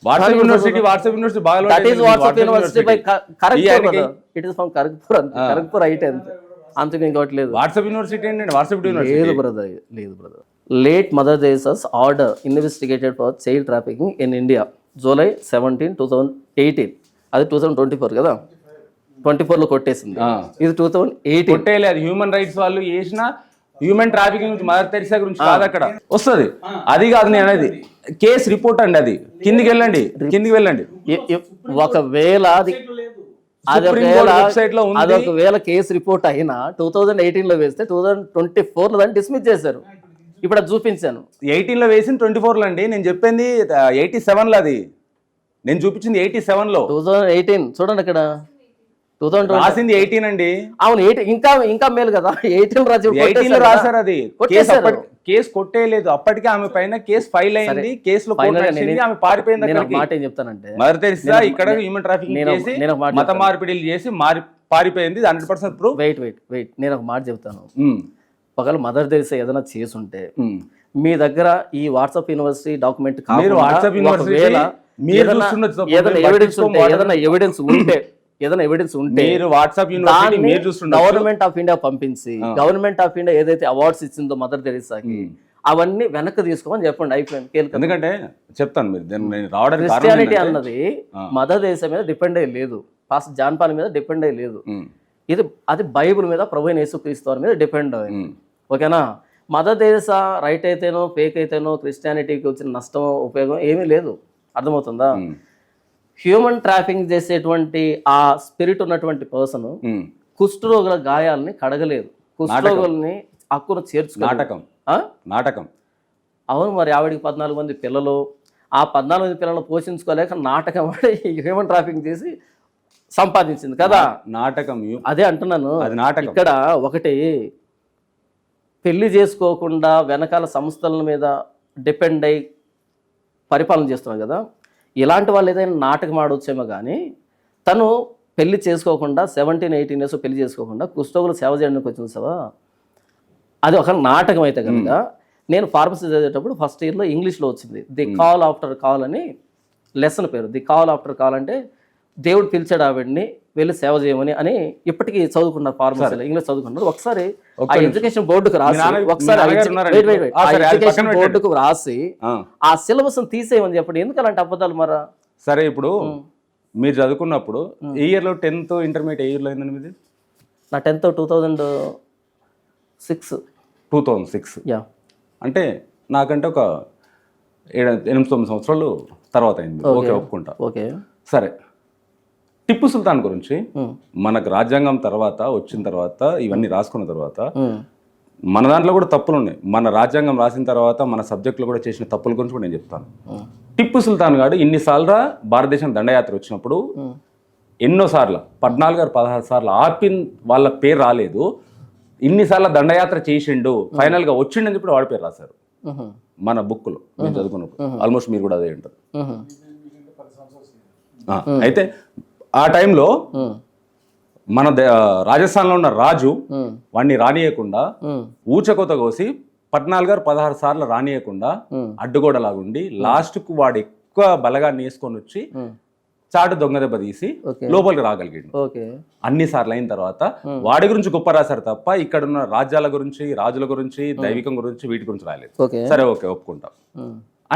వాట్సాప్ యూనివర్సిటీ బాగా that is WhatsApp university by Kharagpur. It is from Kharagpur. అంతే, ఖరగ్పూర్ అయితే అంతే, అంతకు ఇంకోటి లేదు. వాట్సాప్ యూనివర్సిటీ ఏంటండి? వాట్సాప్ యూనివర్సిటీ లేదు బ్రదర్, లేదు brother. Late Mother Teresa's order investigated for child trafficking in India July 17, 2018. అది 2024 కదా, 24లో కొట్టేసింది. ఇది 2018. కొట్టేయలేదు. అది హ్యూమన్ రైట్స్ వాళ్ళు చేసిన హ్యూమన్ ట్రాఫికింగ్ గురించి, మదర్ తెరిసా గురించి కాదు అక్కడ వస్తుంది. అది కాదు నేను అనేది. కేసు రిపోర్ట్ అండి, అది కిందికి వెళ్ళండి. ఒకవేళ అది వెబ్సైట్ లో ఉంది. అదొకవేళ కేసు రిపోర్ట్ అయినా 2018లో వేస్తే 2024లో దాన్ని డిస్మిస్ చేశారు. ఇప్పుడు అది చూపించాను. 18లో వేసింది 24లో అండి. నేను చెప్పింది 87లో. అది నేను చూపించింది 87లో. 2018 చూడండి అక్కడ 2020 రాసింది 18 అండి. అవును, ఇంకా మేలు కదా. 18లో రాశారు. అది కేసు కొట్టేయలేదు. అప్పటికే ఆమె పైన కేసు ఫైల్ అయింది. కేసులో ఆమె పారిపోయింది. నేను ఒక మాట ఏం చెప్తానంటే, మదర్ తెరిసా ఇక్కడ హ్యూమన్ ట్రాఫికింగ్ చేసి మత మార్పిడిలు చేసి పారిపోయింది. 100% ప్రూఫ్. వెయిట్ నేను ఒక మాట చెప్తాను. ఒకవేళ మదర్ తెరిసా ఏదైనా చేసుంటే మీ దగ్గర ఈ వాట్సాప్ యూనివర్సిటీ డాక్యుమెంట్ ఏదైనా ఎవిడెన్స్ ఉంటే వాట్సాప్ యూనివర్సిటీ మీరు చూస్తున్నారు. గవర్నమెంట్ ఆఫ్ ఇండియా పంపించి గవర్నమెంట్ ఆఫ్ ఇండియా ఏదైతే అవార్డ్స్ ఇచ్చిందో మదర్ తెరిసాకి అవన్నీ వెనక్కి తీసుకోమని చెప్పండి. అయిపోయింది. ఎందుకంటే చెప్తాను, మీరు రావడానికి క్రిస్టియానిటీ అన్నది మదర్ తెరిసా మీద డిపెండ్ అయ్యి లేదు, పాస్టర్ జాన్ పాల్ మీద డిపెండ్ అయ్యి లేదు. అది బైబుల్ మీద, ప్రభు అయిన యేసుక్రీస్తు వారి మీద డిపెండ్ అయ్యింది. ఓకేనా? మదర్ తెరిసా రైట్ అయితేనో ఫేక్ అయితేనో క్రిస్టియానిటీకి వచ్చిన నష్టం ఉపయోగం ఏమీ లేదు. అర్థమవుతుందా? హ్యూమన్ ట్రాఫింగ్ చేసేటువంటి ఆ స్పిరిట్ ఉన్నటువంటి పర్సన్ కుష్ఠరోగుల గాయాలని కడగలేదు, కుష్ఠరోగుల్ని హక్కును చేర్చుకోలేదు. నాటకం. అవును, మరి ఆవిడికి 14 మంది పిల్లలు, ఆ 14 మంది పిల్లలను పోషించుకోలేక నాటకం ఆడి హ్యూమన్ ట్రాఫికింగ్ చేసి సంపాదించింది కదా. నాటకం. అదే అంటున్నాను. నాటకం. ఇక్కడ ఒకటి, పెళ్లి చేసుకోకుండా వెనకాల సంస్థల మీద డిపెండ్ అయి పరిపాలన చేస్తున్నారు కదా, ఇలాంటి వాళ్ళు ఏదైనా నాటకం ఆడవచ్చేమో. కానీ తను పెళ్లి చేసుకోకుండా 17, 18 years పెళ్లి చేసుకోకుండా కుష్ఠరోగులు సేవ చేయడానికి వచ్చింది సవా, అది ఒక నాటకం అయితే కనుక, నేను ఫార్మసీ చదివేటప్పుడు ఫస్ట్ ఇయర్లో ఇంగ్లీష్లో వచ్చింది ది కాల్ ఆఫ్టర్ కాల్ అని లెసన్ పేరు. ది కాల్ ఆఫ్టర్ కాల్ అంటే దేవుడు పిలిచాడు ఆవిడ్ని వెళ్ళి సేవ చేయమని అని ఇప్పటికీ చదువుకున్నారు ఫార్మసీలో, ఇంగ్లీష్ చదువుకున్నారు. ఒకసారి ఆ ఎడ్యుకేషన్ బోర్డుకు రాసి బోర్డుకు రాసి ఆ సిలబస్ తీసేయమని చెప్పండి. ఎందుకు అలాంటి అబద్ధాలు మరా? సరే, ఇప్పుడు మీరు చదువుకున్నప్పుడు ఏ ఇయర్లో 10th ఇంటర్మీడియట్ ఏ ఇయర్లో అయిందండి మీది? నా 10th 2006. యా, అంటే నాకంటే ఒక 7-8 సంవత్సరాలు తర్వాత అయింది. ఓకే, ఒప్పుకుంటా. ఓకే, సరే. టిప్పు సుల్తాన్ గురించి మనకు రాజ్యాంగం తర్వాత వచ్చిన తర్వాత ఇవన్నీ రాసుకున్న తర్వాత మన దాంట్లో కూడా తప్పులు ఉన్నాయి. మన రాజ్యాంగం రాసిన తర్వాత మన సబ్జెక్టులో కూడా చేసిన తప్పుల గురించి కూడా నేను చెప్తాను. టిప్పు సుల్తాన్ గారు ఇన్నిసార్లు భారతదేశం దండయాత్ర వచ్చినప్పుడు ఎన్నోసార్లు 14-16 సార్లు ఆపి వాళ్ళ పేరు రాలేదు. ఇన్నిసార్లు దండయాత్ర చేసిండు, ఫైనల్గా వచ్చిండని చెప్పి వాడి పేరు రాశారు మన బుక్లో మేము చదువుకున్నప్పుడు. ఆల్మోస్ట్ మీరు కూడా అదే ఉంటారు. అయితే ఆ టైంలో మన రాజస్థాన్లో ఉన్న రాజు వాడిని రానియకుండా ఊచకోత కోసి 14-16 సార్లు రానియకుండా అడ్డుగోడలాగుండి లాస్ట్కు వాడు ఎక్కువ బలగాన్ని వేసుకొని వచ్చి చాటు దొంగ దెబ్బ తీసి ఓకే లోపలికి రాగలిగాడు. ఓకే అన్ని సార్లు అయిన తర్వాత వాడి గురించి గొప్ప రాశారు తప్ప ఇక్కడ ఉన్న రాజ్యాల గురించి, రాజుల గురించి, దైవికం గురించి, వీటి గురించి రాయలేదు. ఓకే సరే, ఓకే, ఒప్పుకుంటాం.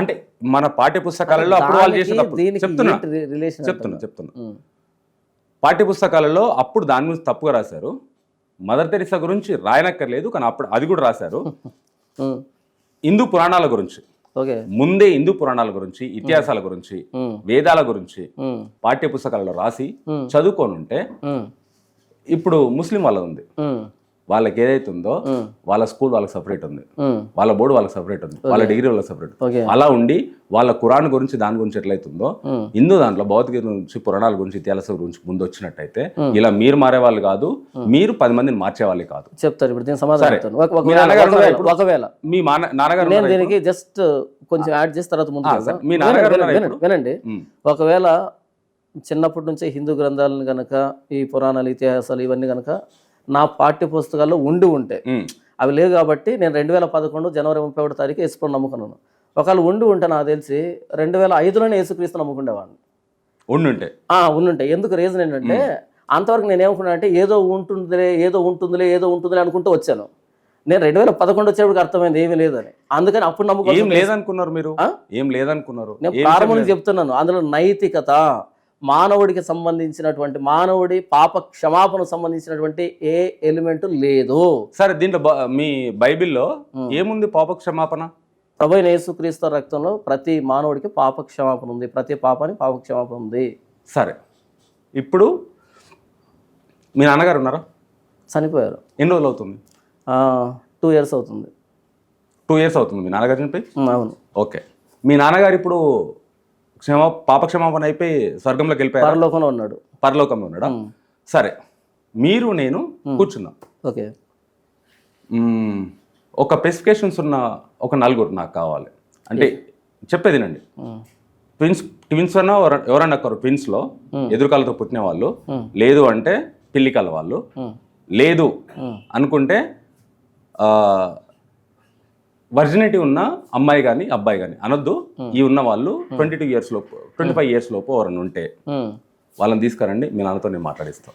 అంటే మన పాఠ్య పుస్తకాలలో అప్పుడు వాళ్ళు చేసేటప్పుడు చెప్తున్నా రిలేషన్ చెప్తున్నా పాఠ్య పుస్తకాలలో అప్పుడు దాని గురించి తప్పుగా రాశారు. మదర్ తెరిసా గురించి రాయనక్కర్లేదు, కానీ అప్పుడు అది కూడా రాశారు. హిందూ పురాణాల గురించి ఓకే ముందే హిందూ పురాణాల గురించి, ఇతిహాసాల గురించి, వేదాల గురించి పాఠ్య పుస్తకాలలో రాసి చదువుకొని ఉంటే ఇప్పుడు ముస్లిం వాళ్ళ ఉంది, వాళ్ళకి ఏదైతే ఉందో వాళ్ళ స్కూల్ వాళ్ళకి సపరేట్ ఉంది, వాళ్ళ బోర్డు వాళ్ళకి సపరేట్ ఉంది, వాళ్ళ డిగ్రీ వాళ్ళకి సపరేట్. అలా ఉండి వాళ్ళ ఖురాన్ గురించి దాని గురించి ఎట్లయితుందో హిందూ దాంట్లో భౌతికత గురించి, పురాణాల గురించి, ఇతిహాసాల గురించి ముందు వచ్చినట్టయితే ఇలా మీరు మారే వాళ్ళు కాదు, మీరు 10 మందిని మార్చే వాళ్ళు కాదు. చెప్తారు ఇప్పుడు దీనికి సమాధానం. ఒకవేళ మీ నాన్నగారు నేను దీనికి జస్ట్ కొంచెం యాడ్ చేసి తర్వాత ముందు మీ నాన్నగారు వినండి. ఒకవేళ చిన్నప్పటి నుంచే హిందూ గ్రంథాలను గనక, ఈ పురాణాలు, ఇతిహాసాలు ఇవన్నీ గనక నా పాఠ్య పుస్తకాల్లో ఉండి ఉంటే, అవి లేవు కాబట్టి నేను 2011 జనవరి 31 తారీఖు యేసుప్రభుని నమ్ముకున్నాను. ఒకవేళ ఉండి ఉంటే నాకు తెలిసి 2005లోనే యేసుక్రీస్తు నమ్ముకుండేవాడిని. ఉండుంటే. ఎందుకు రీజన్ ఏంటంటే అంతవరకు నేను ఏమనుకున్నాను అంటే ఏదో ఉంటుందిలే అనుకుంటూ వచ్చాను. నేను 2011 వచ్చేప్పటికి అర్థమైంది ఏమీ లేదని. అందుకని అప్పుడు నమ్ముకో. ఏం లేదనుకున్నారు మీరు? ఏం లేదనుకున్నారు? నేను ప్రారంభం నుంచి చెప్తున్నాను. అందులో నైతికత, మానవుడికి సంబంధించినటువంటి, మానవుడి పాప క్షమాపణకు సంబంధించినటువంటి ఏ ఎలిమెంట్ లేదు. సరే, దీంట్లో మీ బైబిల్లో ఏముంది పాప క్షమాపణ? ప్రభు అయిన యేసుక్రీస్తు రక్తంలో ప్రతి మానవుడికి పాప క్షమాపణ ఉంది, ప్రతి పాపానికి పాప క్షమాపణ ఉంది. సరే, ఇప్పుడు మీ నాన్నగారు ఉన్నారా? చనిపోయారు. ఎన్ని రోజులు అవుతుంది? 2 years అవుతుంది. 2 years అవుతుంది మీ నాన్నగారు చనిపోయి? అవును. ఓకే, మీ నాన్నగారు ఇప్పుడు పాప క్షమాపణ అయిపోయి స్వర్గంలోకి వెళ్ళిపోయారు? పరలోకంలో ఉన్నాడా? సరే, మీరు నేను కూర్చున్నాం. ఓకే, ఒక స్పెసిఫికేషన్స్ ఉన్న ఒక 4 నాకు కావాలి. అంటే చెప్పేదినండి, ట్విన్స్ అన్నా ఎవరన్నా ఒకరు ట్విన్స్లో ఎదురుకాలతో పుట్టిన వాళ్ళు, లేదు అంటే పిల్లికల వాళ్ళు, లేదు అనుకుంటే వర్జినిటీ ఉన్న అమ్మాయి కానీ అబ్బాయి కానీ అనొద్దు. ఈ ఉన్న వాళ్ళు 22 years లోపు, 25 years లోపు ఎవరన్నా ఉంటే వాళ్ళని తీసుకురండి, మీ నాన్నతో నేను మాట్లాడిస్తా.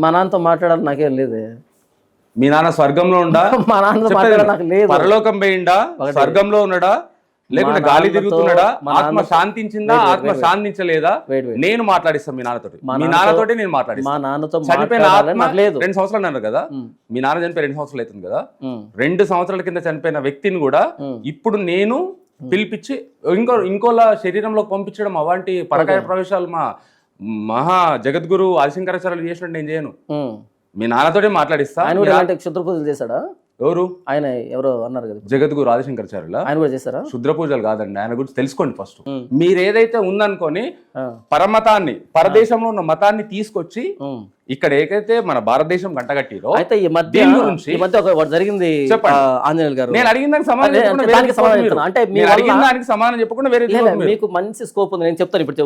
మా నాన్నతో మాట్లాడాలి నాకేం లేదు. మీ నాన్న స్వర్గంలో ఉండా? మా నాన్నతో మాట్లాడాలి నాకు లేదు. పరలోకం పోయిండా? స్వర్గంలో ఉన్నాడా? లేకుంటే గాలి తిరుగుతున్నాడా? ఆత్మ శాంతించిందా? ఆత్మ శాంతించలేదా? నేను మాట్లాడిస్తాను మీ నాన్నతోటి. మీ నాన్నతోటి నేను మాట్లాడిస్తాను. చనిపోయిన ఆత్మ 2 సంవత్సరాలు అన్నారు కదా, మీ నాన్న చనిపోయి 2 సంవత్సరాలు అవుతుంది కదా, 2 సంవత్సరాల కింద చనిపోయిన వ్యక్తిని కూడా ఇప్పుడు నేను పిలిపించి ఇంకోలా శరీరంలోకి పంపించడం, అవంటి పరకాయ ప్రవేశాలు మా మహా జగద్గురు ఆదిశంకరాచార్యులు చేసినట్టు నేను చేయను. మీ నాన్నతోటే మాట్లాడిస్తా. క్షుద్ర పూజలు చేశాడా? ఎవరు? ఆయన ఎవరో అన్నారు కదా, జగద్గురు ఆదిశంకరాచార్యుల. ఆయన కూడా చేశారా? శుద్ర పూజలు కాదండి, ఆయన గురించి తెలుసుకోండి ఫస్ట్. మీరు ఏదైతే ఉందనుకొని పరమతాన్ని, పరదేశంలో ఉన్న మతాన్ని తీసుకొచ్చి ఇక్కడ ఏకైతే మన భారతదేశం గంటగట్టిరో, అయితే ఈ మధ్య జరిగింది. ఆంజనేయులు గారు, నేను అడిగిన దానికి సమాధానం అంటే దానికి సమాధానం చెప్పకుండా వేరే మీకు మంచి స్కోప్ ఉంది. నేను చెప్తాను ఇప్పుడు.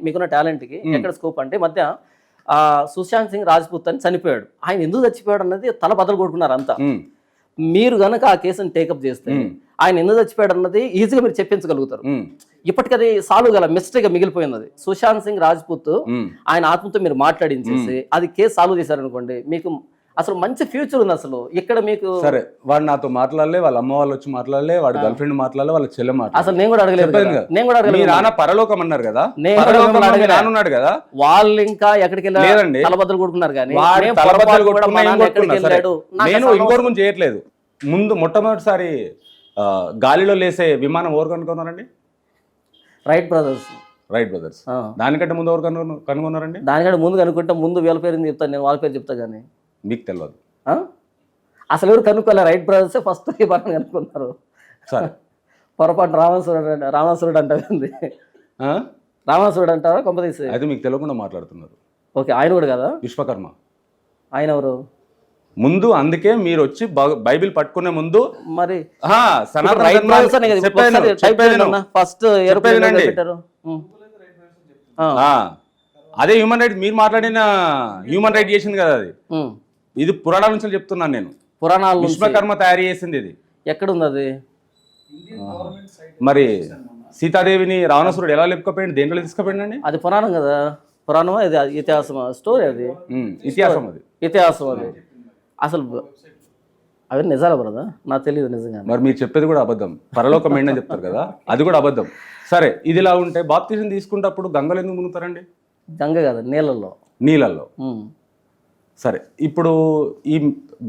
మీకున్న టాలెంట్ కి ఎక్కడ స్కోప్ అంటే, మధ్య సుశాంత్ సింగ్ రాజ్పూత్ అని చనిపోయాడు. ఆయన ఎందుకు చచ్చిపోయాడు అన్నది తల బద్దలు కొట్టుకున్నారు అంతా. మీరు గనక ఆ కేసును టేకప్ చేస్తే ఆయన ఎందుకు చచ్చిపోయాడు అన్నది ఈజీగా మీరు చెప్పించగలుగుతారు. ఇప్పటికది సాల్వ్ గల మిస్టేక్ మిగిలిపోయినది. సుశాంత్ సింగ్ రాజ్పూత్ ఆయన ఆత్మతో మీరు మాట్లాడించేసి అది కేసు సాల్వ్ చేశారనుకోండి, మీకు అసలు మంచి ఫ్యూచర్ ఉంది. అసలు ఇక్కడ మీకు సరే, వాడు నాతో మాట్లాడలే, వాళ్ళ అమ్మ వాళ్ళు వచ్చి మాట్లాడలే, వాడు గర్ల్ ఫ్రెండ్ మాట్లాడలే, వాళ్ళ చెల్లె మాట్లాడలే. అసలు నేను కూడా అడగలేదు. నాన్న పరలోకం అన్నారు కదా, నానున్నాడు కదా, వాళ్ళు ఇంకా ఎక్కడికి వెళ్ళారండి, తలబద్దలు కొడుకున్నారు. కానీ నేను ఇంకోటి గురించి చేయట్లేదు. ముందు మొట్టమొదటిసారి గాలిలో లేసే విమానం ఎవరు కనుక్కున్నారండి? Right brothers. దానికంటే ముందు ఎవరు కనుగొన్నారండి? దానికంటే ముందు కనుక్కుంటే ముందు వీళ్ళ పేరు చెప్తాను, నేను వాళ్ళ పేరు చెప్తా. కానీ మీకు తెలియదు అసలు ఎవరు కనుక్కోలే. రైట్ బ్రదర్స్ ఫస్ట్ కనుక్కున్నారు. సరే, పొరపాటు రావణాసురుడు అంటారు. రావణాసురుడు అంటారా కొంపదీసి? అయితే మీకు తెలియకుండా మాట్లాడుతున్నారు. ఓకే, ఆయన కూడా కదా విశ్వకర్మ. ఆయన ఎవరు? ముందు అందుకే మీరు వచ్చి బైబిల్ పట్టుకునే ముందు మరి ఫస్ట్ అదే హ్యూమన్ రైట్. మీరు మాట్లాడిన హ్యూమన్ రైట్ చేసింది కదా అది. ఇది పురాణాల నుంచి చెప్తున్నాను నేను. పురాణాలు విశ్వకర్మ తయారు చేసింది ఇది. ఎక్కడుంది అది? మరి సీతాదేవిని రావణాసురుడు ఎలా లేపుకపోయాడు, దేంట్లో తీసుకుపోయాడండి? అది పురాణం కదా, పురాణం అది ఇతిహాసం స్టోరీ, అది ఇతిహాసం, అది ఇతిహాసం. అది అసలు అవి నిజాలు బ్రదర్, నాకు తెలియదు నిజంగా. మరి మీరు చెప్పేది కూడా అబద్ధం, పరలోకం ఏంటని చెప్తారు కదా, అది కూడా అబద్ధం. సరే, ఇదిలా ఉంటే బాప్తిజం తీసుకున్నప్పుడు గంగలు ఎందుకు మునుగుతారండి? గంగ కదా, నీళ్ళల్లో. నీళ్ళల్లో. సరే, ఇప్పుడు ఈ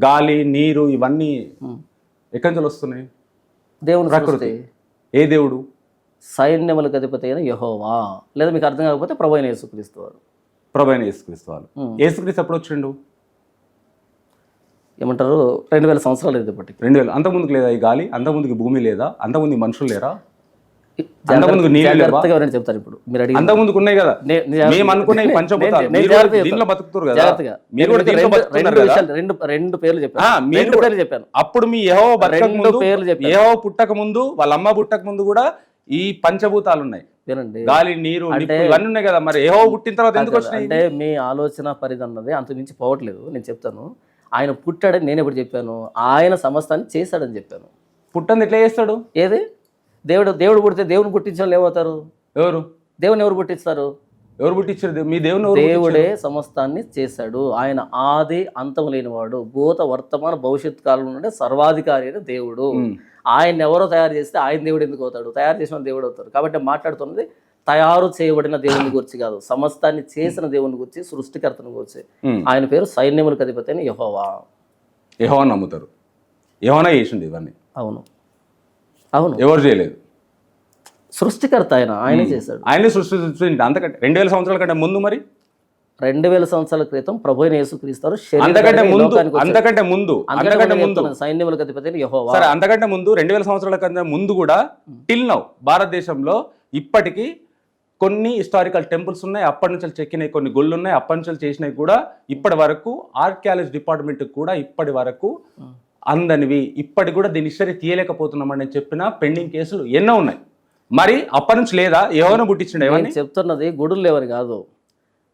గాలి నీరు ఇవన్నీ ఎక్కడి నుంచి వస్తున్నాయి? దేవుని ప్రకృతి. ఏ దేవుడు? సైన్యములకు అధిపతి అయిన యెహోవా, లేదా మీకు అర్థం కాకపోతే ప్రభు అయిన యేసుక్రీస్తు వారు. ప్రభు అయిన యేసుక్రీస్తు వాళ్ళు. యేసుక్రీస్తు ఎప్పుడు వచ్చిండు? ఏమంటారు, 2000 సంవత్సరాలు లేదు ఇప్పటికి. 2000. అంతకుముందుకు లేదా ఈ గాలి? అంతకుముందుకు భూమి లేదా? అంతకుముందు మనుషులు లేరా? అంతకుముందుకు నీళ్ళు లేవా? చెప్తారు ఇప్పుడు మీరు అడిగి. అంతకుముందుకు ఉన్నాయి కదా, మేము అనుకునే పంచభూతాలు. దీంట్లో బతుకుతారు కదా, మీరు కూడా దీంట్లో బతుకుతున్నారు కదా. రెండు పేర్లు చెప్పాను. అప్పుడు మీ యెహోవా పుట్టక ముందు, వాళ్ళ అమ్మ పుట్టక ముందు కూడా ఈ పంచభూతాలు ఉన్నాయి. వినండి, గాలి నీరు నిప్పు ఇవన్నీ ఉన్నాయి కదా, మరి యెహోవా పుట్టిన తర్వాత ఎందుకు వచ్చినాయి? అంటే మీ ఆలోచన పరిధి అన్నది అంత మించి పోవట్లేదు. నేను చెప్తాను, ఆయన పుట్టాడని నేను ఎప్పుడు చెప్పాను? ఆయన సమస్తాన్ని చేశాడని చెప్పాను. పుట్టంది ఎట్లా చేస్తాడు? ఏది? దేవుడు పుడితే దేవుని పుట్టించిన వాళ్ళు ఏమవుతారు? ఎవరు? దేవుని ఎవరు పుట్టిస్తారు? ఎవరు పుట్టించారు? మీ దేవుడే సమస్తాన్ని చేశాడు. ఆయన ఆది అంతం లేనివాడు, భూత వర్తమాన భవిష్యత్ కాలంలో ఉండే సర్వాధికారి అయిన దేవుడు. ఆయన ఎవరో తయారు చేస్తే ఆయన దేవుడు ఎందుకు అవుతాడు? తయారు చేసిన దేవుడు అవుతాడు. కాబట్టి మాట్లాడుతున్నది తయారు చేయబడిన దేవుని గురించి కాదు, సమస్తాన్ని చేసిన దేవుని గురించి, సృష్టికర్తను గురించి. ఆయన పేరు సైన్యములకు అధిపతి అయిన యెహోవా. యెహోవా నమ్ముతారు. యెహోవా చేసిండు ఇవన్నీ. అవును, అవును. ఎవరు చేయలేదు. సృష్టికర్త ఆయనే చేశాడు. ఆయనే సృష్టించింది. అంతకంటే 2000 సంవత్సరాల కంటే ముందు, మరి 2000 సంవత్సరాల క్రితం ప్రభు అయిన యేసుక్రీస్తు అంతకంటే ముందు సైన్యములకు అధిపతి అయిన యెహోవా. సరే, అంతకంటే ముందు 2000 సంవత్సరాల కంటే ముందు కూడా టిల్ నౌ భారతదేశంలో ఇప్పటికీ కొన్ని హిస్టారికల్ టెంపుల్స్ ఉన్నాయి. అప్పటి నుంచి చెక్కినాయి కొన్ని గుళ్ళు ఉన్నాయి. అప్పటి నుంచి చేసినవి కూడా ఇప్పటి వరకు ఆర్కియాలజీ డిపార్ట్మెంట్ కూడా ఇప్పటి వరకు అందనివి. ఇప్పటి కూడా దీని హిస్టరీ తీయలేకపోతున్నామని నేను చెప్పిన పెండింగ్ కేసులు ఎన్నో ఉన్నాయి. మరి అప్పటి నుంచి లేదా? యెహోవాను పుట్టించిండు. ఏమని చెప్తున్నది? గుడులు లేవని కాదు,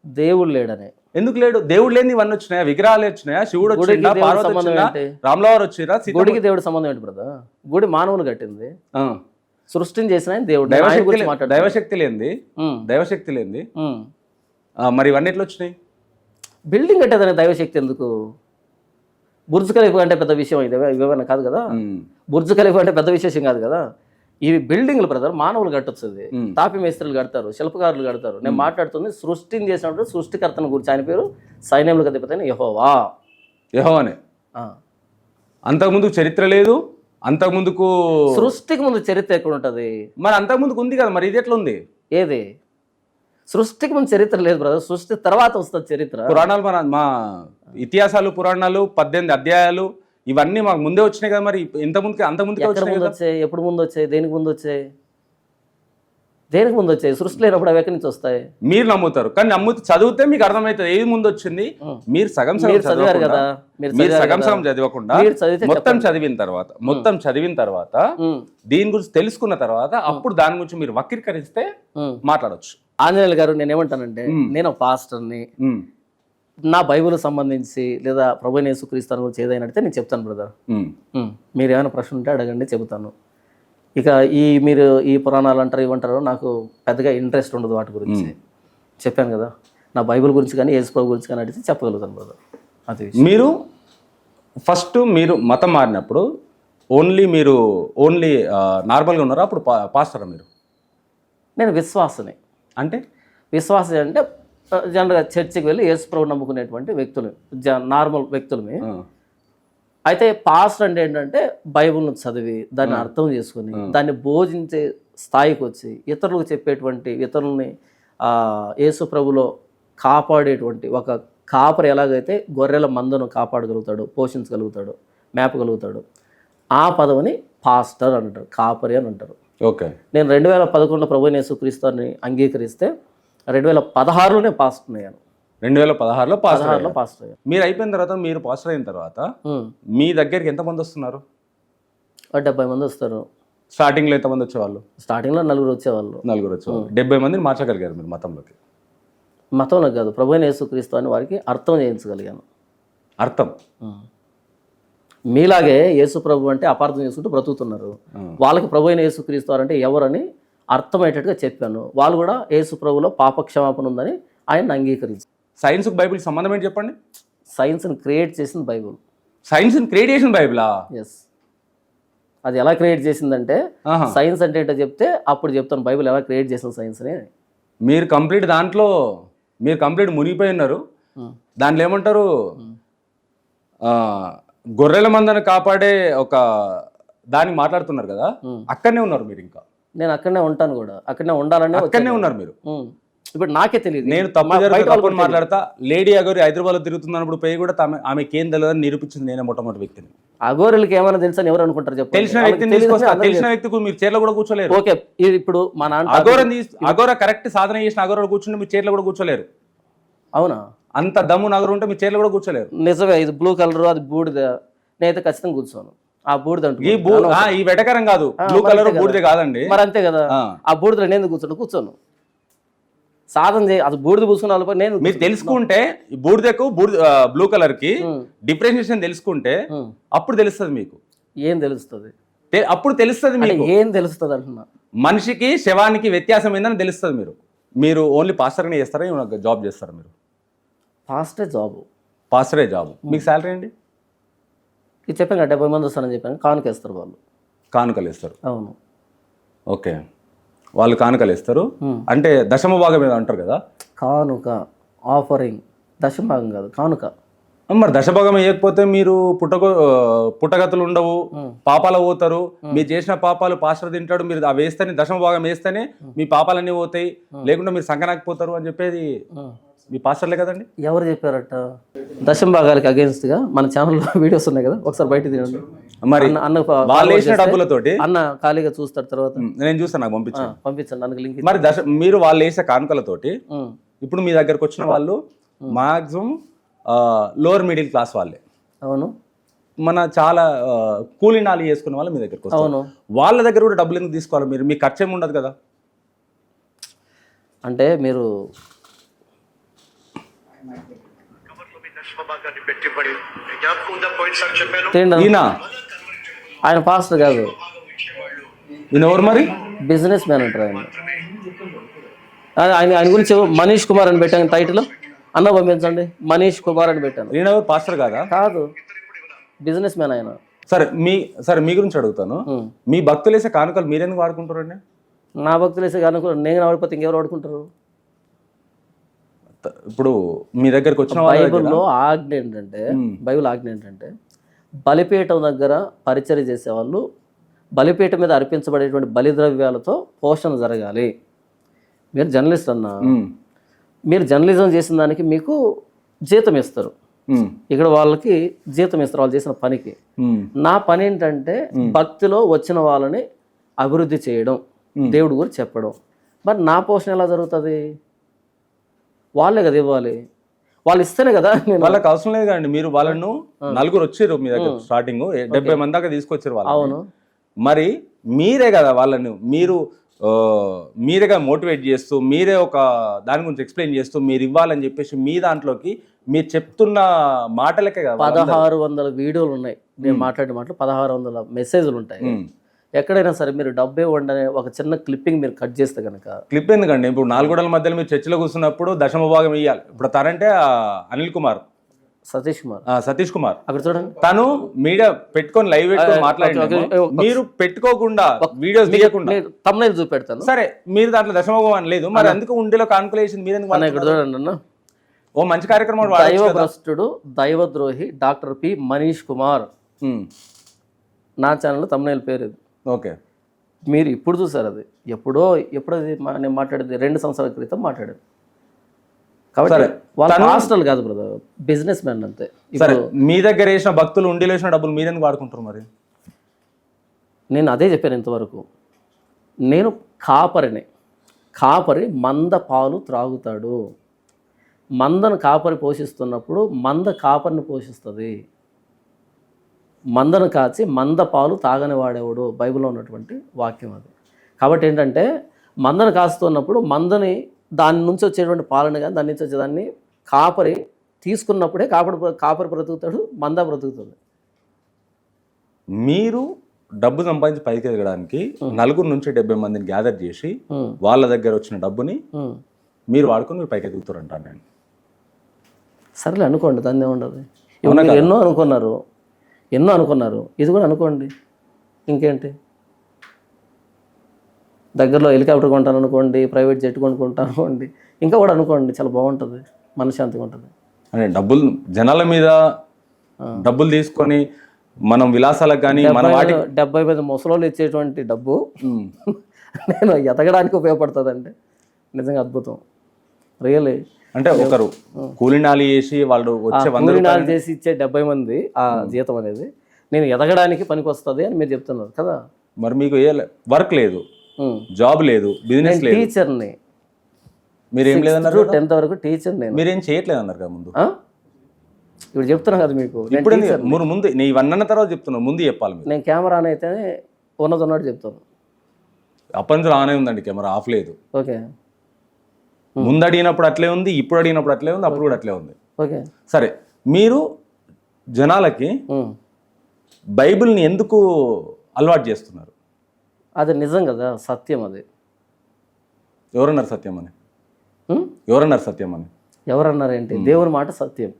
దేవుడు లేడనే. ఎందుకు లేడు? దేవుడు లేని ఇవన్నీ వచ్చినాయా? విగ్రహాలు వచ్చినాయా? శివుడు వచ్చిందా? పార్వతి వచ్చిందా? రాములవారు వచ్చిరా? గుడికి దేవుడు సంబంధం ఏంటి బ్రదర్? గుడి మానవులు కట్టింది, సృష్టిని చేసిన దేవుడు. దైవశక్తి లేనిది మరి ఇవన్నీ ఎట్లా వచ్చినాయి? బిల్డింగ్ కట్టేదాన్ని దైవశక్తి ఎందుకు? బుర్జ్ ఖలీఫా అంటే పెద్ద విషయం ఇవేమన్నా కాదు కదా. బుర్జ్ ఖలీఫా అంటే పెద్ద విశేషం కాదు కదా. ఇవి బిల్డింగ్లు బ్రదర్, మానవులు కట్టొచ్చు. తాపి మేస్త్రులు కడతారు, శిల్పకారులు కడతారు. నేను మాట్లాడుతుంది సృష్టిని చేసినప్పుడు సృష్టికర్తను గురించి. ఆయన పేరు సైన్యములకు అధిపతి అయిన యెహోవా. యెహోవానే. అంతకుముందు చరిత్ర లేదు. అంతకుముందుకు సృష్టికి ముందు చరిత్ర ఎక్కడ ఉంటుంది? మరి అంతకుముందుకు ఉంది కదా, మరి ఇది ఎట్లా ఉంది? ఏది? సృష్టికి ముందు చరిత్ర లేదు బ్రదర్, సృష్టి తర్వాత వస్తుంది చరిత్ర. పురాణాలు, మా ఇతిహాసాలు, పురాణాలు 18 అధ్యాయాలు ఇవన్నీ మాకు ముందే వచ్చినాయి కదా. మరి అంతకుముందుకే వచ్చాయి? ఎప్పుడు ముందు వచ్చాయి? దేనికి ముందు వచ్చాయి? దేనికి ముందు వచ్చాయి? సృష్టి లేనప్పుడు అవి ఎక్కడి నుంచి వస్తాయి? మీరు నమ్ముతారు, కానీ చదివితే మీకు అర్థమవుతుంది ఏది ముందు వచ్చింది. మీరు సగం చదివారు కదా, మీరు సగం చదవకుండా మొత్తం చదివిన తర్వాత దీని గురించి తెలుసుకున్న తర్వాత అప్పుడు దాని గురించి మీరు వక్రీకరిస్తే మాట్లాడొచ్చు. ఆంజనేయులు గారు, నేనేమంటానంటే, నేను పాస్టర్ని, నా బైబిల్ సంబంధించి లేదా ప్రభువైన యేసుక్రీస్తు గురించి ఏదైనా అడిగితే నేను చెప్తాను బ్రదర్. మీరు ఏమైనా ప్రశ్న ఉంటే అడగండి, చెబుతాను. ఇక మీరు ఈ పురాణాలు అంటారు, ఇవంటారు, నాకు పెద్దగా ఇంట్రెస్ట్ ఉండదు వాటి గురించి. చెప్పాను కదా, నా బైబిల్ గురించి కానీ యేసు ప్రభు గురించి కానీ అడిగితే చెప్పగలుగుతాను బ్రదర్. అది మీరు ఫస్ట్ మీరు మతం మారినప్పుడు ఓన్లీ నార్మల్గా ఉన్నారా? అప్పుడు పాస్టరా మీరు? నేను విశ్వాసని. అంటే విశ్వాసం అంటే జనరల్గా చర్చికి వెళ్ళి యేసు ప్రభు నమ్ముకునేటువంటి వ్యక్తులు, నార్మల్ వ్యక్తులమే. అయితే పాస్టర్ అంటే ఏంటంటే బైబిల్ను చదివి దాన్ని అర్థం చేసుకుని దాన్ని బోధించే స్థాయికి వచ్చి ఇతరులకు చెప్పేటువంటి, ఇతరులని యేసు ప్రభులో కాపాడేటువంటి ఒక కాపరి ఎలాగైతే గొర్రెల మందను కాపాడగలుగుతాడు, పోషించగలుగుతాడు, మేపగలుగుతాడు, ఆ పదవిని పాస్టర్ అని అంటారు, కాపరి అని అంటారు. ఓకే. నేను 2011లో ప్రభువైన యేసుక్రీస్తుని అంగీకరిస్తే 2016లోనే పాస్టర్ అయ్యాను. 2016లో పాస్టర్ అయ్యాను. మీరు అయిపోయిన తర్వాత, మీరు పాస్టర్ అయిన తర్వాత మీ దగ్గరికి ఎంతమంది వస్తున్నారు? 70 మంది వస్తారు. స్టార్టింగ్లో ఎంతమంది వచ్చేవాళ్ళు? స్టార్టింగ్లో 4 వచ్చేవాళ్ళు. 70 మందిని మార్చగలిగారు మీరు మతంలోకి? మతంలోకి కాదు, ప్రభువైన యేసుక్రీస్తు అని వారికి అర్థం చేయించగలిగాను. అర్థం? మీలాగే యేసు ప్రభు అంటే అపార్థం చేసుకుంటూ బ్రతుకుతున్నారు. వాళ్ళకి ప్రభువైన యేసుక్రీస్తు అంటే ఎవరని అర్థమయ్యేటట్టుగా చెప్పాను. వాళ్ళు కూడా యేసు ప్రభులో పాపక్షమాపణ ఉందని ఆయన అంగీకరించారు. సైన్స్కి బైబిల్కి సంబంధం ఏంటి చెప్పండి? సైన్స్ని క్రియేట్ చేసింది బైబుల్. సైన్స్ని క్రియేట్ చేసిన బైబిలా? ఎస్. అది ఎలా క్రియేట్ చేసిందంటే, ఆహా. సైన్స్ అంటే ఏంటో చెప్తే అప్పుడు చెప్తాను బైబిల్ ఎలా క్రియేట్ చేసిన సైన్స్ని. మీరు కంప్లీట్ మునిగిపోయి ఉన్నారు. దాంట్లో ఏమంటారు, గొర్రెల మందను కాపాడే ఒక దానికి మాట్లాడుతున్నారు కదా, అక్కడనే ఉన్నారు మీరు. ఇంకా నేను అక్కడనే ఉంటాను కూడా, అక్కడనే ఉండాలని అక్కడనే ఉన్నారు మీరు. ఇప్పుడు నాకే తెలియదు. నేను తప్పు మాట్లాడతా. లేడీ అగోరి హైదరాబాద్ లో తిరుగుతున్నప్పుడు పోయి కూడా ఆమెకి ఏం తెలియదని నిరూపించింది నేనే మొట్టమొదటి వ్యక్తిని. అగోరులకి ఏమైనా తెలుసని ఎవరు అనుకుంటారు చెప్పండి? తెలిసిన వ్యక్తిని తీసుకొస్తా. తెలిసిన వ్యక్తికి మీరు చైర్లో కూడా కూర్చోలేరు. ఓకే, ఇప్పుడు మా నాన్న అగోర కరెక్ట్ సాధన చేసిన అగోర కూర్చుంటే మీరు చైర్లో కూడా కూర్చోలేరు. అవునా? అంత దమ్ము నగరు ఉంటే మీరు చైర్లో కూడా కూర్చోలేరు. నిజమే. ఇది బ్లూ కలర్, అది బూడిద. నేనైతే ఖచ్చితంగా కూర్చోను. ఆ బూడిద ఈ వెటకరం కాదు, బ్లూ కలర్ బూడిదే కాదండి. మరి అంతే కదా, ఆ బూడిదలో నేను కూర్చోను. సాధన చేయి, అది బూడిద పూసుకున్న వాళ్ళపై నేను. మీరు తెలుసుకుంటే బూడిదకు బ్లూ కలర్ కి డిఫరెన్షియేషన్ తెలుసుకుంటే అప్పుడు తెలుస్తుంది మీకు. ఏం తెలుస్తుంది? అప్పుడు తెలుస్తుంది మీకు. ఏం తెలుస్తుంది అంటున్నా? మనిషికి శవానికి వ్యత్యాసం ఏందని తెలుస్తుంది. మీరు ఓన్లీ పాస్టర్గానే చేస్తారా, ఏమైనా జాబ్ చేస్తారా? మీరు పాస్టరే జాబ్. మీకు శాలరీ అండి? ఇది చెప్పాను 70 మంది వస్తారని చెప్పాను. కానుకేస్తారు వాళ్ళు. కానుకలు ఇస్తారు? అవును. ఓకే, వాళ్ళు కానుకలు ఇస్తారు. అంటే దశమ భాగం ఏదో అంటారు కదా. కానుక, ఆఫరింగ్. దశభాగం కాదు, కానుక. మరి దశభాగం వేయకపోతే మీరు పుట్టగతులు ఉండవు, పాపాలు పోతారు. మీరు చేసిన పాపాలు పాస్టర్ తింటాడు. మీరు ఆ వేస్తేనే, దశమ భాగం వేస్తేనే మీ పాపాలన్నీ పోతాయి, లేకుంటే మీరు సంకనాకపోతారు అని చెప్పేది మీ పాస్టర్లే కదండి. ఎవరు చెప్పారట? దశభాగాలకి అగేన్స్ట్ గా మన ఛానల్లో వీడియోస్ ఉన్నాయి కదా, ఒకసారి బయట తినండి. మరి వాళ్ళు వేసిన డబ్బులతోటి అన్న ఖాళీగా చూస్తారు. తర్వాత నేను చూస్తాను, నాకు పంపించండి నాకు లింక్. మరి మీరు వాళ్ళు వేసే కానుకలతోటి ఇప్పుడు మీ దగ్గరకు వచ్చిన వాళ్ళు మాక్సిమం లోవర్ మిడిల్ క్లాస్ వాళ్ళే. అవును. మన చాలా కూలీ నాలి చేసుకునే వాళ్ళు మీ దగ్గరకు వస్తారు. వాళ్ళ దగ్గర కూడా డబ్బులు ఎందుకు తీసుకోవాలి మీరు? మీ ఖర్చు ఏమి ఉండదు కదా. అంటే మీరు ఆయన పాస్టర్ కాదు, ఈయన ఎవరు మరి? బిజినెస్ మ్యాన్ అంటారు ఆయన గురించి మనీష్ కుమార్ అని పెట్టాను టైటిల్. అన్న పంపించండి, మనీష్ కుమార్ అని పెట్టాను. ఈయన ఎవరు? పాస్టర్ కాదా? కాదు, బిజినెస్ మ్యాన్ ఆయన. సరే మీ గురించి అడుగుతాను. మీ భక్తులు వేసే కానుకలు మీరెందుకు వాడుకుంటారండి? నా భక్తులు వేసే కానుకలు నేను వాడిపోతే ఇంకెవరు వాడుకుంటారు? ఇప్పుడు మీ దగ్గరకు వచ్చిన బైబిల్ ఆజ్ఞ ఏంటంటే బలిపీఠం దగ్గర పరిచర్య చేసేవాళ్ళు బలిపీఠం మీద అర్పించబడేటువంటి బలిద్రవ్యాలతో పోషణ జరగాలి. మీరు జర్నలిస్ట్ అన్నా, మీరు జర్నలిజం చేసిన దానికి మీకు జీతం ఇస్తారు. ఇక్కడ వాళ్ళకి జీతం ఇస్తారు వాళ్ళు చేసిన పనికి. నా పని ఏంటంటే భక్తిలో వచ్చిన వాళ్ళని అభివృద్ధి చేయడం, దేవుడి గురించి చెప్పడం. మరి నా పోషణ ఎలా జరుగుతుంది? వాళ్ళే కదా ఇవ్వాలి. వాళ్ళు ఇస్తేనే కదా. వాళ్ళకి అవసరం లేదు కదండి. మీరు వాళ్ళను నలుగురు వచ్చారు మీ దగ్గర, స్టార్టింగ్ 70 మంది దాకా తీసుకొచ్చారు వాళ్ళు. అవును. మరి మీరే కదా వాళ్ళను మీరేగా మోటివేట్ చేస్తూ, మీరే ఒక దాని గురించి ఎక్స్ప్లెయిన్ చేస్తూ మీరు ఇవ్వాలని చెప్పేసి మీ దాంట్లోకి మీరు చెప్తున్న మాటలకే కదా. 1600 వీడియోలు ఉన్నాయి నేను మాట్లాడే మాటలు, 1600 మెసేజ్లు ఉంటాయి. ఎక్కడైనా సరే మీరు డబ్బే ఉండనే ఒక చిన్న క్లిప్పింగ్ మీరు కట్ చేస్తే కనుక. క్లిప్ ఎందుకండి? ఇప్పుడు 4 గోడల మధ్యలో మీరు చర్చిలో కూర్చున్నప్పుడు దశమ భాగం ఇవ్వాలి. ఇప్పుడు తనంటే సతీష్ కుమార్ అక్కడ చూడండి, తను మీడియా పెట్టుకొని లైవ్ పెట్టుకొని మాట్లాడి, మీరు పెట్టుకోకుండా వీడియోస్ తీయకుండా తమ్నైల్ చూపెడతాను. సరే, మీరు దాంట్లో దశమభాగం అని లేదు, మరి అందుకు ఉండిలో కాన్కులేషన్ మీరు ఎందుకు? ఇక్కడ చూడండి అన్న, ఓ మంచి కార్యక్రమం. దైవభ్రష్టుడు దైవద్రోహి డాక్టర్ పి మనీష్ కుమార్ నా ఛానల్ తమ్నైల్ పేరు ఇది. ఓకే, మీరు ఇప్పుడు చూసారు. అది ఎప్పుడో నేను మాట్లాడేది 2 సంవత్సరాల క్రితం మాట్లాడాను. కాబట్టి వాళ్ళ హాస్టల్ కాదు బ్రదర్, బిజినెస్ మ్యాన్ అంతే. సరే, మీ దగ్గర వేసిన భక్తులు ఉండిలో వేసిన డబ్బులు మీరు ఎందుకు వాడుకుంటారు మరి? నేను అదే చెప్పాను ఇంతవరకు. నేను కాపరి మంద పాలు త్రాగుతాడు. మందను కాపరి పోషిస్తున్నప్పుడు మంద కాపరిని పోషిస్తుంది. మందను కాచి మంద పాలు తాగని వాడేవాడు బైబిల్లో ఉన్నటువంటి వాక్యం అది. కాబట్టి ఏంటంటే మందను కాస్తున్నప్పుడు మందని దాని నుంచి వచ్చేటువంటి పాలన కానీ దాని నుంచి వచ్చేదాన్ని కాపరి తీసుకున్నప్పుడే కాపరి బ్రతుకుతాడు, మంద బ్రతుకుతుంది. మీరు డబ్బు సంపాదించి పైకి ఎదగడానికి 4 నుంచి 70 మందిని గ్యాదర్ చేసి వాళ్ళ దగ్గర వచ్చిన డబ్బుని మీరు వాడుకొని మీరు పైకి ఎదుగుతారంటాను నేను. సరేలే అనుకోండి, దాన్ని ఏముండదు. ఇప్పుడు మీరు ఎన్నో అనుకున్నారు, ఇది కూడా అనుకోండి. ఇంకేంటి, దగ్గరలో హెలికాప్టర్ కొంటాను అనుకోండి, ప్రైవేట్ జెట్ కొనుక్కుంటాను అనుకోండి, ఇంకా కూడా అనుకోండి, చాలా బాగుంటుంది, మనశ్శాంతిగా ఉంటుంది. అంటే డబ్బులు జనాల మీద డబ్బులు తీసుకొని మనం విలాసాలకు కానీ మన వాటి 70 మంది ముసలోళ్ళు ఇచ్చేటువంటి డబ్బు నేను ఎదగడానికి ఉపయోగపడుతుందండి. నిజంగా అద్భుతం, రియల్లీ. అంటే ఒకరు కూలినాలి చేసి వాళ్ళు వచ్చే 100 కూలినాలు చేసి ఇచ్చే 70 మంది ఆ జీతం అనేది నేను ఎదగడానికి పనికి వస్తుంది అని మీరు చెప్తున్నారు కదా. మరి మీకు ఏ వర్క్ లేదు, జాబ్ లేదు, బిజినెస్ లేదు, టీచర్ని, మీరేం లేదన్నారు, 10th వరకు టీచర్ నేను. మీరేం చేయట్లేదు అన్నారు కదా ముందు. ఇప్పుడు చెప్తున్నా కదా మీకు, ఇప్పుడు మీరు ముందు నీ ఇవన్న తర్వాత చెప్తున్నావు, ముందు చెప్పాలి మీరు. నేను కెమెరా అని అయితేనే ఉన్నది చెప్తాను. అప్పటి నుంచి రానే ఉందండి కెమెరా, ఆఫ్ లేదు. ఓకే, ముందు అడిగినప్పుడు అట్లే ఉంది, ఇప్పుడు అడిగినప్పుడు అట్లే ఉంది, అప్పుడు కూడా అట్లే ఉంది. ఓకే, సరే, మీరు జనాలకి బైబిల్ని ఎందుకు అలవాటు చేస్తున్నారు? అది నిజం కదా, సత్యం అది. ఎవరన్నారు సత్యం అని? ఎవరన్నారు సత్యం అని? ఎవరన్నారేంటి? దేవుని మాట సత్యం.